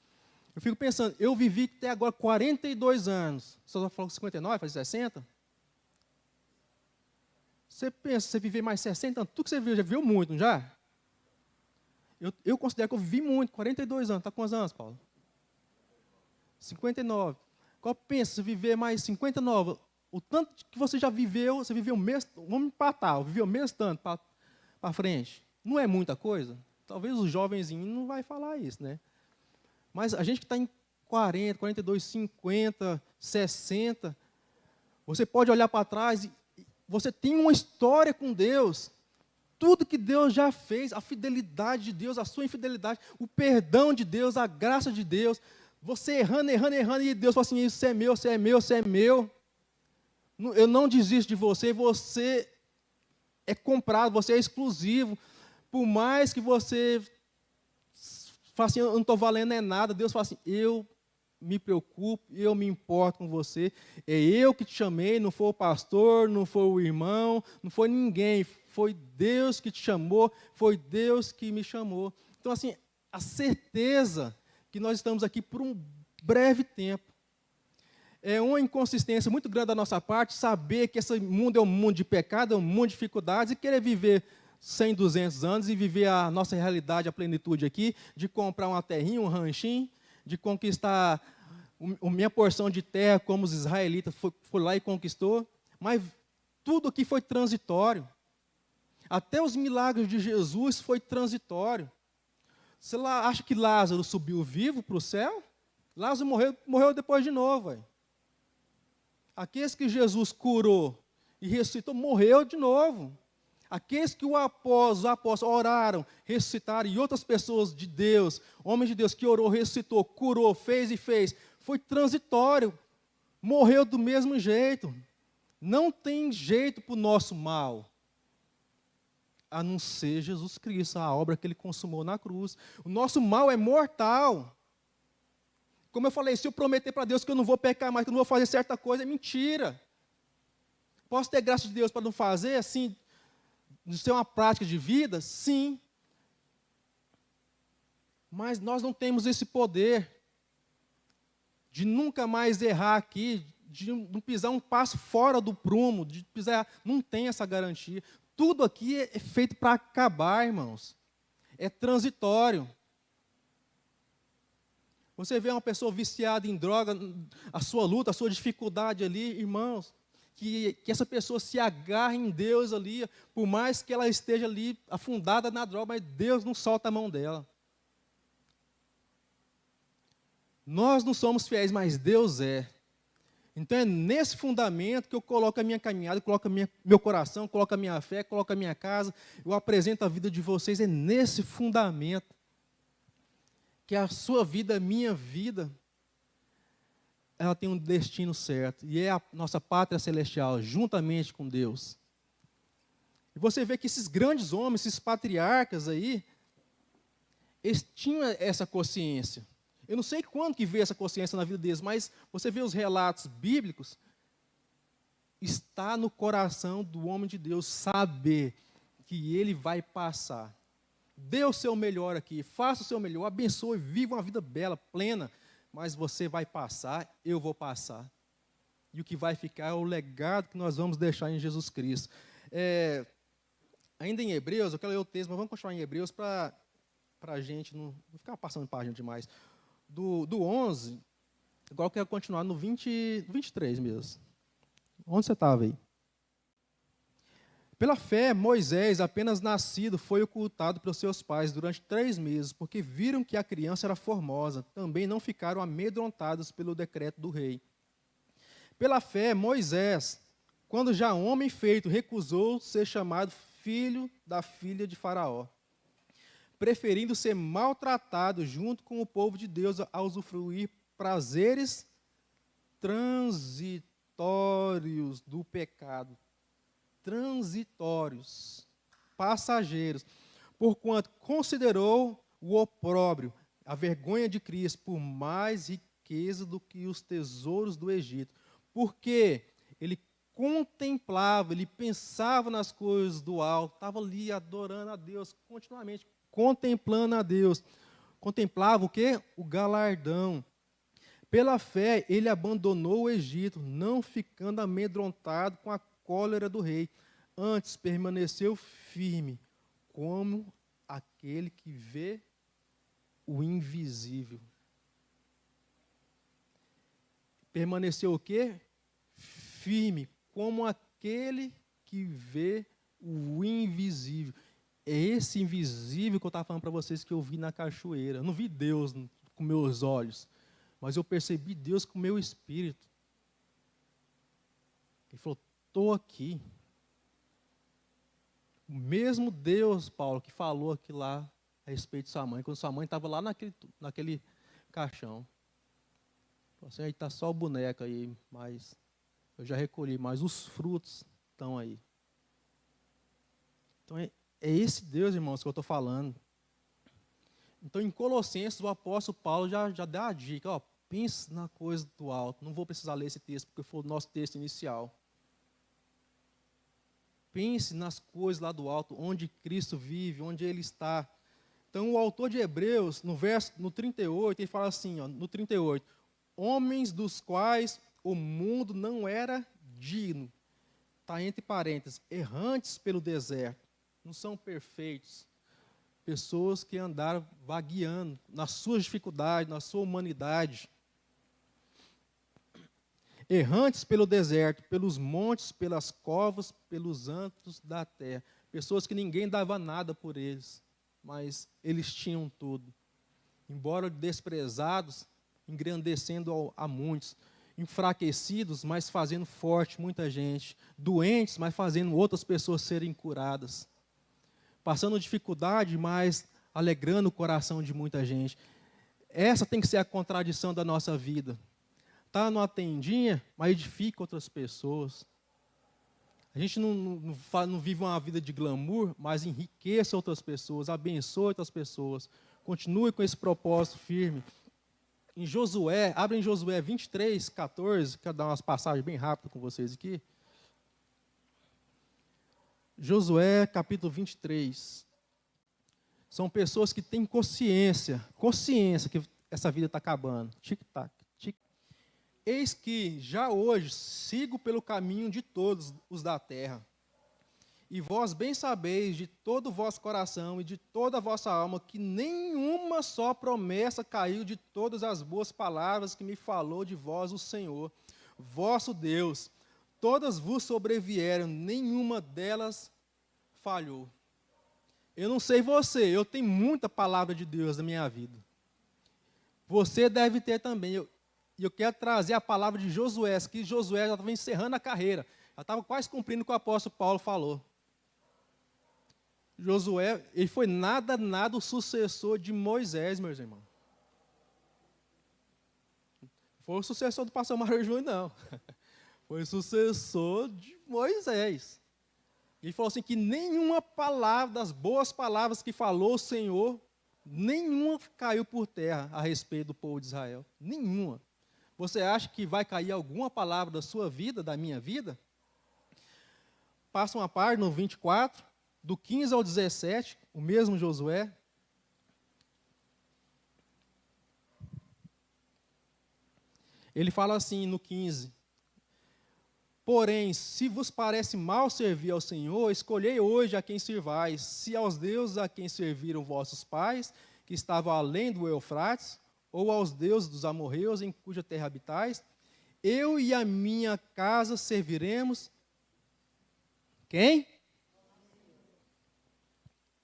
Eu fico pensando, eu vivi até agora 42 anos. Só falou 59, faz 60? Você pensa, você viver mais 60 anos, tudo que você viu, já viu muito, não já? Eu considero que eu vivi muito, 42 anos. Está com quantos anos, Paulo? 59. Qual pensa, se viver mais 59, o tanto que você já viveu, você viveu o mesmo, vamos empatar, viveu o mesmo tanto para frente. Não é muita coisa? Talvez os jovenzinhos não vai falar isso, né? Mas a gente que está em 40, 42, 50, 60, você pode olhar para trás e você tem uma história com Deus. Tudo que Deus já fez, a fidelidade de Deus, a sua infidelidade, o perdão de Deus, a graça de Deus. Você errando, e Deus fala assim, isso é meu, isso é meu, isso é meu. Eu não desisto de você, você é comprado, você é exclusivo. Por mais que você fale assim, eu não estou valendo nada, Deus fala assim, eu me preocupo, eu me importo com você. É eu que te chamei, não foi o pastor, não foi o irmão, não foi ninguém. Foi Deus que te chamou, foi Deus que me chamou. Então, assim, a certeza que nós estamos aqui por um breve tempo. É uma inconsistência muito grande da nossa parte saber que esse mundo é um mundo de pecado, é um mundo de dificuldades, e querer viver 100, 200 anos e viver a nossa realidade, a plenitude aqui, de comprar uma terrinha, um ranchinho, de conquistar a minha porção de terra, como os israelitas foram lá e conquistou. Mas tudo aqui foi transitório. Até os milagres de Jesus foi transitório. Você acha que Lázaro subiu vivo para o céu? Lázaro morreu depois de novo. Véio. Aqueles que Jesus curou e ressuscitou, morreu de novo. Aqueles que os apóstolos oraram, ressuscitaram, e outras pessoas de Deus, homens de Deus que orou, ressuscitou, curou, fez e fez, foi transitório, morreu do mesmo jeito. Não tem jeito para o nosso mal, a não ser Jesus Cristo, a obra que Ele consumou na cruz. O nosso mal é mortal. Como eu falei, se eu prometer para Deus que eu não vou pecar mais, que eu não vou fazer certa coisa, é mentira. Posso ter graça de Deus para não fazer, assim, de ser uma prática de vida? Sim. Mas nós não temos esse poder de nunca mais errar aqui, de não pisar um passo fora do prumo, de pisar, não tem essa garantia. Tudo aqui é feito para acabar, irmãos. É transitório. Você vê uma pessoa viciada em droga, a sua luta, a sua dificuldade ali, irmãos, que essa pessoa se agarre em Deus ali, por mais que ela esteja ali afundada na droga, mas Deus não solta a mão dela. Nós não somos fiéis, mas Deus é. Então é nesse fundamento que eu coloco a minha caminhada, coloco meu coração, coloco a minha fé, coloco a minha casa, eu apresento a vida de vocês, é nesse fundamento que a sua vida, a minha vida, ela tem um destino certo, e é a nossa pátria celestial, juntamente com Deus. E você vê que esses grandes homens, esses patriarcas aí, eles tinham essa consciência. Eu não sei quando que veio essa consciência na vida deles, mas você vê os relatos bíblicos, está no coração do homem de Deus saber que ele vai passar. Dê o seu melhor aqui, faça o seu melhor, abençoe, viva uma vida bela, plena, mas você vai passar, eu vou passar. E o que vai ficar é o legado que nós vamos deixar em Jesus Cristo. Ainda em Hebreus, eu quero ler o texto, mas vamos continuar em Hebreus para a gente não ficar passando página demais. Do 11, agora eu quero continuar no 23 mesmo. Onde você estava aí? Pela fé, Moisés, apenas nascido, foi ocultado pelos seus pais durante 3 meses, porque viram que a criança era formosa. Também não ficaram amedrontados pelo decreto do rei. Pela fé, Moisés, quando já homem feito, recusou ser chamado filho da filha de Faraó, preferindo ser maltratado junto com o povo de Deus a usufruir prazeres transitórios do pecado. Transitórios, passageiros, porquanto considerou o opróbrio, a vergonha de Cristo, por mais riqueza do que os tesouros do Egito, porque ele contemplava, ele pensava nas coisas do alto, estava ali adorando a Deus continuamente, contemplando a Deus. Contemplava o quê? O galardão. Pela fé, ele abandonou o Egito, não ficando amedrontado com a cólera do rei. Antes permaneceu firme, como aquele que vê o invisível. Permaneceu o quê? Firme, como aquele que vê o invisível. É esse invisível que eu estava falando para vocês que eu vi na cachoeira. Eu não vi Deus com meus olhos, mas eu percebi Deus com o meu espírito. Ele falou, estou aqui. O mesmo Deus, Paulo, que falou aqui lá a respeito de sua mãe, quando sua mãe estava lá naquele caixão. Falou assim, aí está só o boneco aí, mas eu já recolhi, mas os frutos estão aí. Então é esse Deus, irmãos, que eu estou falando. Então, em Colossenses, o apóstolo Paulo já dá a dica, ó, pense na coisa do alto. Não vou precisar ler esse texto, porque foi o nosso texto inicial. Pense nas coisas lá do alto, onde Cristo vive, onde Ele está. Então, o autor de Hebreus, no 38, ele fala assim, ó, no 38, homens dos quais o mundo não era digno, está entre parênteses, errantes pelo deserto, não são perfeitos, pessoas que andaram vagueando nas suas dificuldades, na sua humanidade, errantes pelo deserto, pelos montes, pelas covas, pelos antros da terra, pessoas que ninguém dava nada por eles, mas eles tinham tudo, embora desprezados, engrandecendo a muitos. enfraquecidos, mas fazendo forte muita gente, doentes, mas fazendo outras pessoas serem curadas, passando dificuldade, mas alegrando o coração de muita gente. Essa tem que ser a contradição da nossa vida. Está numa tendinha, mas edifica outras pessoas. A gente não vive uma vida de glamour, mas enriqueça outras pessoas, abençoe outras pessoas. Continue com esse propósito firme. Em Josué, abre em Josué 23, 14, quero dar umas passagens bem rápidas com vocês aqui. Josué, capítulo 23. São pessoas que têm consciência que essa vida está acabando. Tic-tac, tic. Eis que já hoje sigo pelo caminho de todos os da terra. E vós bem sabeis de todo o vosso coração e de toda a vossa alma que nenhuma só promessa caiu de todas as boas palavras que me falou de vós o Senhor, vosso Deus. Todas vos sobrevieram, nenhuma delas falhou. Eu não sei você, eu tenho muita palavra de Deus na minha vida. Você deve ter também. E eu quero trazer a palavra de Josué, que Josué já estava encerrando a carreira, já estava quase cumprindo o que o apóstolo Paulo falou. Josué, ele foi nada o sucessor de Moisés, meus irmãos. Não foi o sucessor do pastor Mário Júnior, não. Foi o sucessor de Moisés. Ele falou assim que nenhuma palavra, das boas palavras que falou o Senhor, nenhuma caiu por terra a respeito do povo de Israel. Nenhuma. Você acha que vai cair alguma palavra da sua vida, da minha vida? Passa uma página no 24, do 15 ao 17, o mesmo Josué. Ele fala assim no 15. Porém, se vos parece mal servir ao Senhor, escolhei hoje a quem servais, se aos deuses a quem serviram vossos pais, que estavam além do Eufrates, ou aos deuses dos amorreus, em cuja terra habitais, eu e a minha casa serviremos. Quem?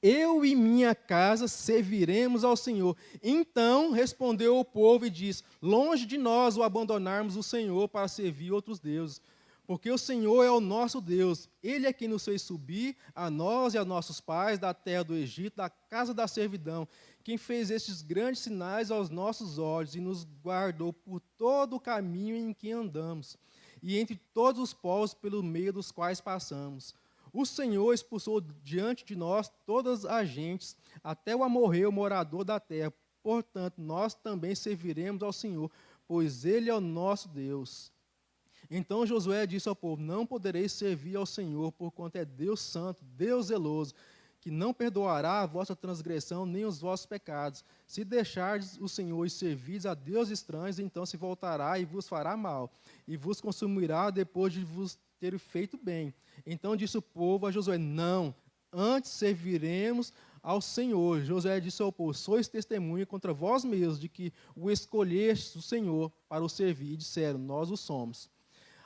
Eu e minha casa serviremos ao Senhor. Então respondeu o povo e disse: longe de nós o abandonarmos o Senhor para servir outros deuses, porque o Senhor é o nosso Deus. Ele é quem nos fez subir, a nós e a nossos pais, da terra do Egito, da casa da servidão, quem fez estes grandes sinais aos nossos olhos e nos guardou por todo o caminho em que andamos, e entre todos os povos pelo meio dos quais passamos. O Senhor expulsou diante de nós todas as gentes, até o amorreu, morador da terra. Portanto, nós também serviremos ao Senhor, pois Ele é o nosso Deus. Então Josué disse ao povo: não podereis servir ao Senhor, porquanto é Deus santo, Deus zeloso, que não perdoará a vossa transgressão nem os vossos pecados. Se deixardes o Senhor e servirdes a deuses estranhos, então se voltará e vos fará mal, e vos consumirá depois de vos ter feito bem. Então disse o povo a Josué: não, antes serviremos ao Senhor. Josué disse ao povo: sois testemunha contra vós mesmos de que o escolheste o Senhor para o servir. E disseram: nós o somos.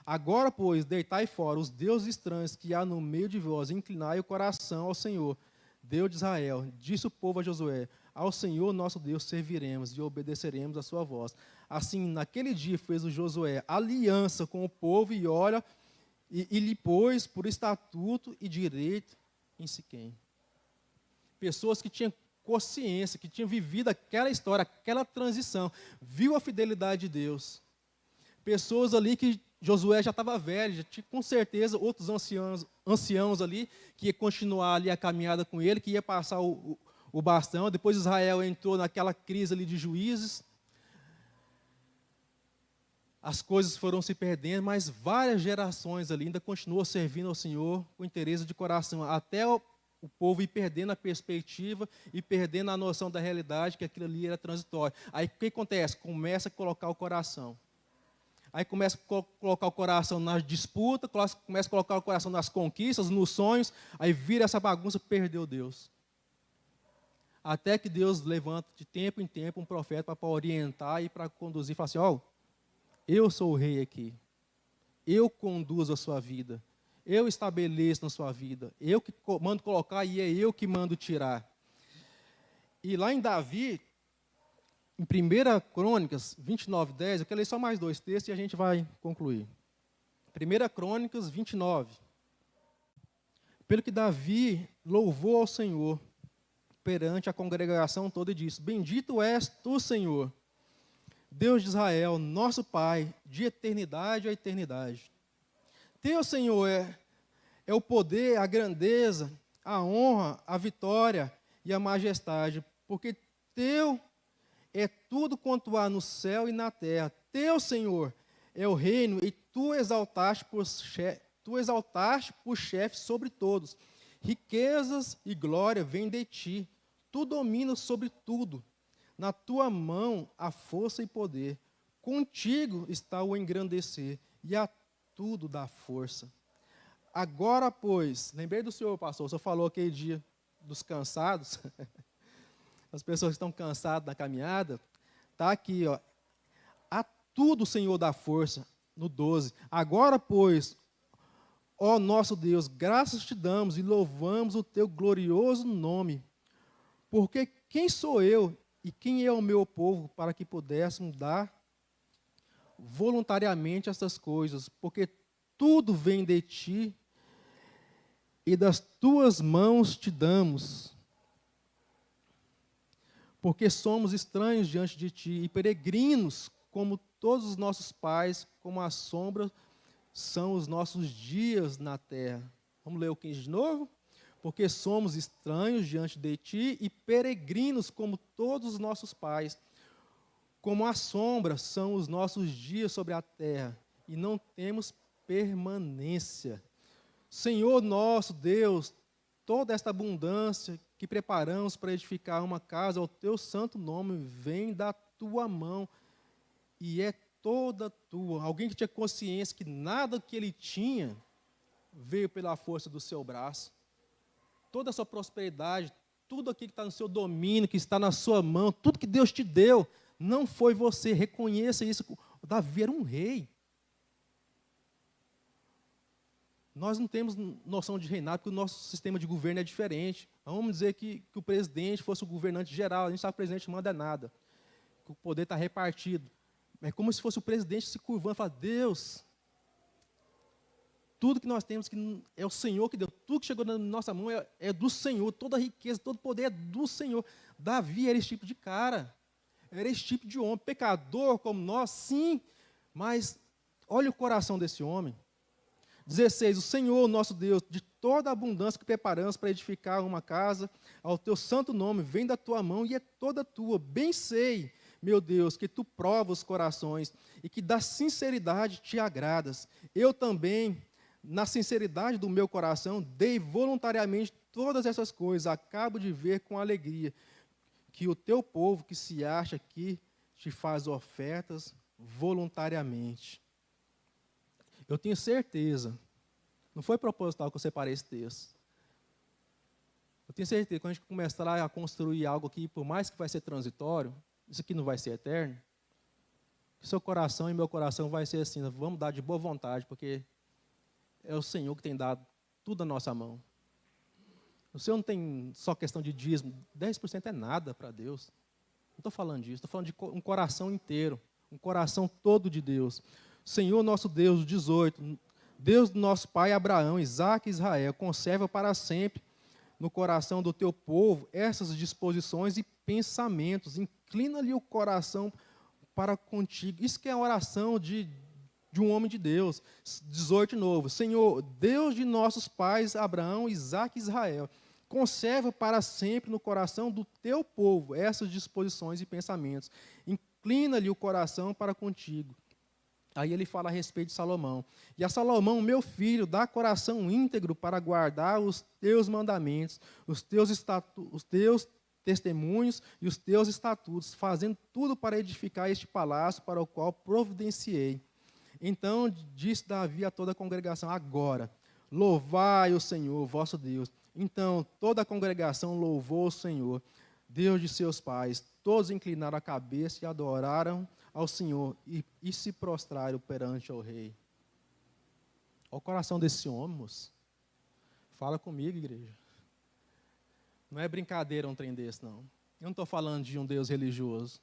Agora, pois, deitai fora os deuses estranhos que há no meio de vós, e inclinai o coração ao Senhor, Deus de Israel. Disse o povo a Josué: ao Senhor nosso Deus serviremos e obedeceremos a sua voz. Assim, naquele dia fez o Josué aliança com o povo e olha, e lhe pôs por estatuto e direito em Siquém. Pessoas que tinham consciência, que tinham vivido aquela história, aquela transição, viu a fidelidade de Deus. Pessoas ali que Josué já estava velho, já tinha com certeza outros anciãos ali, que ia continuar ali a caminhada com ele, que ia passar o bastão. Depois Israel entrou naquela crise ali de juízes. As coisas foram se perdendo, mas várias gerações ali ainda continuou servindo ao Senhor com interesse de coração, até o povo ir perdendo a perspectiva e perdendo a noção da realidade, que aquilo ali era transitório. Aí o que acontece? Começa a colocar o coração. Aí começa a colocar o coração nas disputas, começa a colocar o coração nas conquistas, nos sonhos, aí vira essa bagunça, perdeu Deus. Até que Deus levanta de tempo em tempo um profeta para orientar e para conduzir, e fala assim: ó, eu sou o rei aqui, eu conduzo a sua vida, eu estabeleço na sua vida, eu que mando colocar e é eu que mando tirar. E lá em Davi, em 1 Crônicas 29:10, eu quero ler só mais 2 textos e a gente vai concluir. 1 Crônicas 29. Pelo que Davi louvou ao Senhor perante a congregação toda e disse: Bendito és tu, Senhor, Deus de Israel, nosso Pai, de eternidade a eternidade. Teu, Senhor, é o poder, a grandeza, a honra, a vitória e a majestade, porque teu é tudo quanto há no céu e na terra. Teu, Senhor, é o reino, e tu exaltaste por chefe sobre todos. Riquezas e glória vêm de ti. Tu dominas sobre tudo. Na tua mão há força e poder. Contigo está o engrandecer, e a tudo dá força. Agora, pois, lembrei do senhor, pastor, o senhor falou aquele dia dos cansados, as pessoas que estão cansadas na caminhada, está aqui, ó. A tudo o Senhor dá força, no 12. Agora, pois, ó nosso Deus, graças te damos e louvamos o teu glorioso nome, porque quem sou eu e quem é o meu povo para que pudéssemos dar voluntariamente estas coisas, porque tudo vem de ti e das tuas mãos te damos. Porque somos estranhos diante de ti e peregrinos, como todos os nossos pais, como a sombra são os nossos dias na terra. Vamos ler o 15 de novo? Porque somos estranhos diante de ti e peregrinos, como todos os nossos pais, como a sombra são os nossos dias sobre a terra, e não temos permanência. Senhor nosso Deus, toda esta abundância que preparamos para edificar uma casa ao teu santo nome vem da tua mão e é toda tua. Alguém que tinha consciência que nada que ele tinha veio pela força do seu braço. Toda a sua prosperidade, tudo aquilo que está no seu domínio, que está na sua mão, tudo que Deus te deu, não foi você. Reconheça isso. Davi era um rei. Nós não temos noção de reinado, porque o nosso sistema de governo é diferente. Vamos dizer que o presidente fosse o governante geral, a gente sabe que o presidente não manda nada, que o poder está repartido. É como se fosse o presidente se curvando e falando: Deus, tudo que nós temos que é o Senhor que deu, tudo que chegou na nossa mão é do Senhor, toda a riqueza, todo o poder é do Senhor. Davi era esse tipo de cara, era esse tipo de homem, pecador como nós, sim, mas olha o coração desse homem. 16, o Senhor, nosso Deus, de toda a abundância que preparamos para edificar uma casa, ao teu santo nome, vem da tua mão e é toda tua. Bem sei, meu Deus, que tu provas os corações e que da sinceridade te agradas. Eu também, na sinceridade do meu coração, dei voluntariamente todas essas coisas. Acabo de ver com alegria que o teu povo que se acha aqui te faz ofertas voluntariamente. Eu tenho certeza, não foi proposital que eu separei esse texto. Eu tenho certeza que quando a gente começar a construir algo aqui, por mais que vai ser transitório, isso aqui não vai ser eterno, que seu coração e meu coração vai ser assim, vamos dar de boa vontade, porque é o Senhor que tem dado tudo na nossa mão. O Senhor não tem só questão de dízimo, 10% é nada para Deus. Não estou falando disso, estou falando de um coração inteiro, um coração todo de Deus. Senhor nosso Deus, 18, Deus do nosso pai Abraão, Isaque e Israel, conserva para sempre no coração do teu povo essas disposições e pensamentos. Inclina-lhe o coração para contigo. Isso que é a oração de um homem de Deus. 18 de novo. Senhor, Deus de nossos pais Abraão, Isaque e Israel, conserva para sempre no coração do teu povo essas disposições e pensamentos. Inclina-lhe o coração para contigo. Aí ele fala a respeito de Salomão. E a Salomão, meu filho, dá coração íntegro para guardar os teus mandamentos, os teus testemunhos e os teus estatutos, fazendo tudo para edificar este palácio para o qual providenciei. Então disse Davi a toda a congregação: agora, louvai o Senhor, vosso Deus. Então toda a congregação louvou o Senhor, Deus de seus pais. Todos inclinaram a cabeça e adoraram ao Senhor e se prostraram perante o rei. Olha o coração desse homem, moço. Fala comigo, igreja. Não é brincadeira um trem desse, não. Eu não estou falando de um Deus religioso.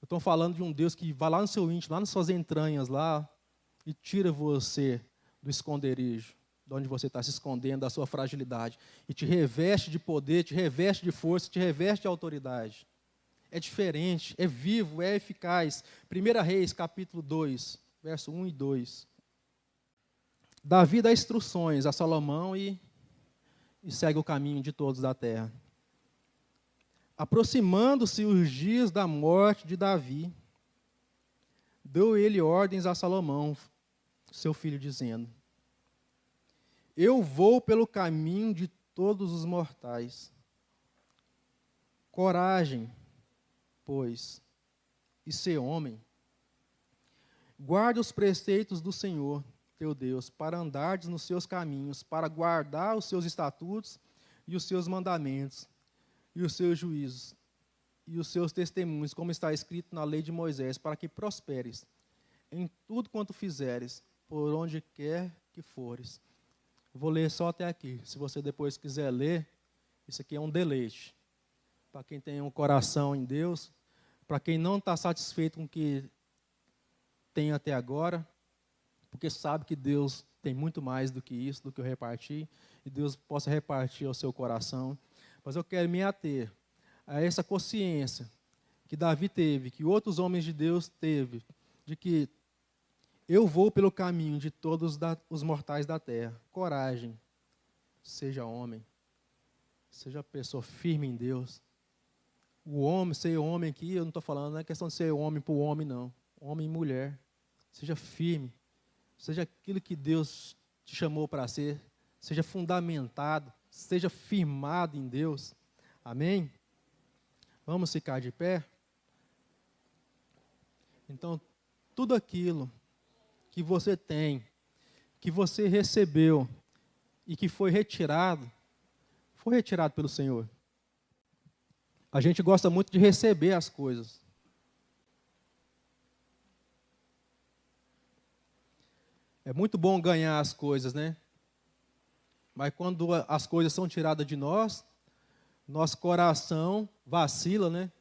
Eu estou falando de um Deus que vai lá no seu íntimo, lá nas suas entranhas, lá, e tira você do esconderijo, de onde você está se escondendo, da sua fragilidade, e te reveste de poder, te reveste de força, te reveste de autoridade. É diferente, é vivo, é eficaz. 1 Reis, capítulo 2, verso 1 e 2. Davi dá instruções a Salomão e segue o caminho de todos da terra. Aproximando-se os dias da morte de Davi, deu ele ordens a Salomão, seu filho, dizendo: eu vou pelo caminho de todos os mortais. Coragem, pois, e ser homem. Guarda os preceitos do Senhor, teu Deus, para andardes nos seus caminhos, para guardar os seus estatutos e os seus mandamentos, e os seus juízos, e os seus testemunhos, como está escrito na lei de Moisés, para que prosperes em tudo quanto fizeres, por onde quer que fores. Vou ler só até aqui. Se você depois quiser ler, isso aqui é um deleite. Para quem tem um coração em Deus, para quem não está satisfeito com o que tem até agora, porque sabe que Deus tem muito mais do que isso, do que eu reparti, e Deus possa repartir ao seu coração. Mas eu quero me ater a essa consciência que Davi teve, que outros homens de Deus teve, de que eu vou pelo caminho de todos os mortais da terra. Coragem, seja homem, seja pessoa firme em Deus. O homem, ser homem aqui, eu não estou falando, não é questão de ser homem para o homem, não. Homem e mulher, seja firme, seja aquilo que Deus te chamou para ser, seja fundamentado, seja firmado em Deus. Amém? Vamos ficar de pé? Então, tudo aquilo que você tem, que você recebeu e que foi retirado pelo Senhor. A gente gosta muito de receber as coisas. É muito bom ganhar as coisas, né? Mas quando as coisas são tiradas de nós, nosso coração vacila, né?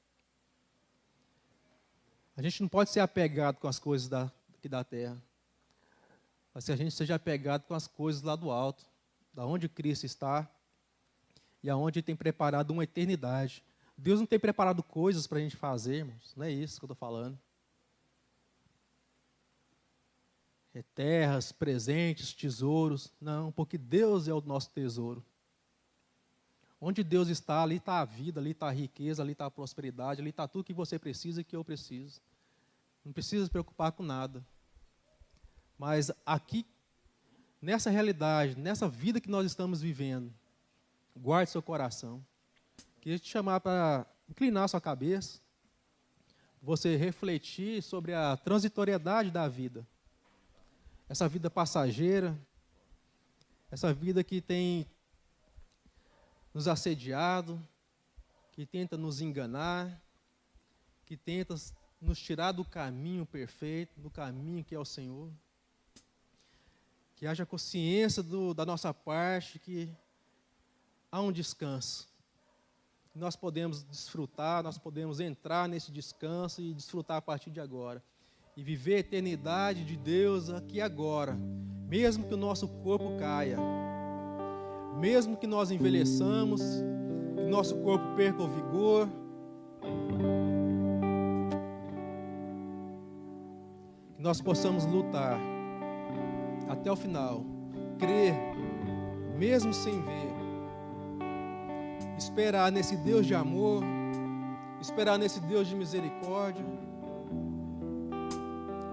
A gente não pode ser apegado com as coisas aqui da terra. Mas se a gente seja apegado com as coisas lá do alto, da onde Cristo está e aonde Ele tem preparado uma eternidade. Deus não tem preparado coisas para a gente fazer, irmãos. Não é isso que eu estou falando. É terras, presentes, tesouros. Não, porque Deus é o nosso tesouro. Onde Deus está, ali está a vida, ali está a riqueza, ali está a prosperidade, ali está tudo que você precisa e que eu preciso. Não precisa se preocupar com nada. Mas aqui, nessa realidade, nessa vida que nós estamos vivendo, guarde seu coração. Queria te chamar para inclinar sua cabeça, você refletir sobre a transitoriedade da vida. Essa vida passageira, essa vida que tem nos assediado, que tenta nos enganar, que tenta nos tirar do caminho perfeito, do caminho que é o Senhor. Que haja consciência da nossa parte que há um descanso. Nós podemos desfrutar, nós podemos entrar nesse descanso e desfrutar a partir de agora. E viver a eternidade de Deus aqui e agora. Mesmo que o nosso corpo caia. Mesmo que nós envelheçamos, que o nosso corpo perca o vigor. Que nós possamos lutar até o final. Crer, mesmo sem ver. Esperar nesse Deus de amor, esperar nesse Deus de misericórdia.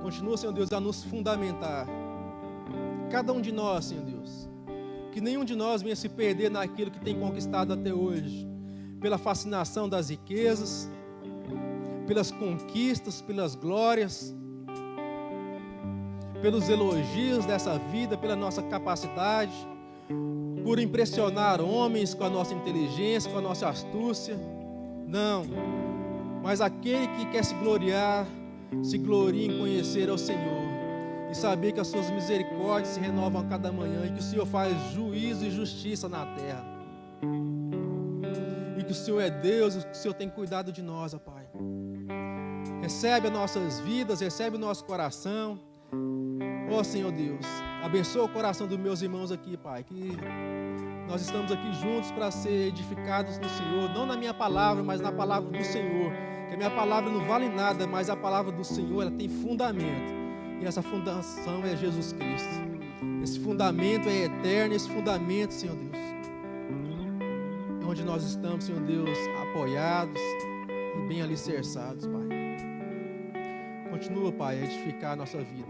Continua, Senhor Deus, a nos fundamentar. Cada um de nós, Senhor Deus. Que nenhum de nós venha se perder naquilo que tem conquistado até hoje. Pela fascinação das riquezas, pelas conquistas, pelas glórias, pelos elogios dessa vida, pela nossa capacidade, por impressionar homens com a nossa inteligência, com a nossa astúcia. Não, mas aquele que quer se gloriar, se glorie em conhecer ao Senhor e saber que as suas misericórdias se renovam a cada manhã e que o Senhor faz juízo e justiça na terra e que o Senhor é Deus e que o Senhor tem cuidado de nós, ó Pai. Recebe as nossas vidas, recebe o nosso coração. Ó Senhor Deus, abençoa o coração dos meus irmãos aqui, Pai, que nós estamos aqui juntos para ser edificados no Senhor, não na minha palavra, mas na palavra do Senhor, que a minha palavra não vale nada, mas a palavra do Senhor, ela tem fundamento, e essa fundação é Jesus Cristo. Esse fundamento é eterno, esse fundamento, Senhor Deus, é onde nós estamos, Senhor Deus, apoiados e bem alicerçados, Pai. Continua, Pai, a edificar a nossa vida.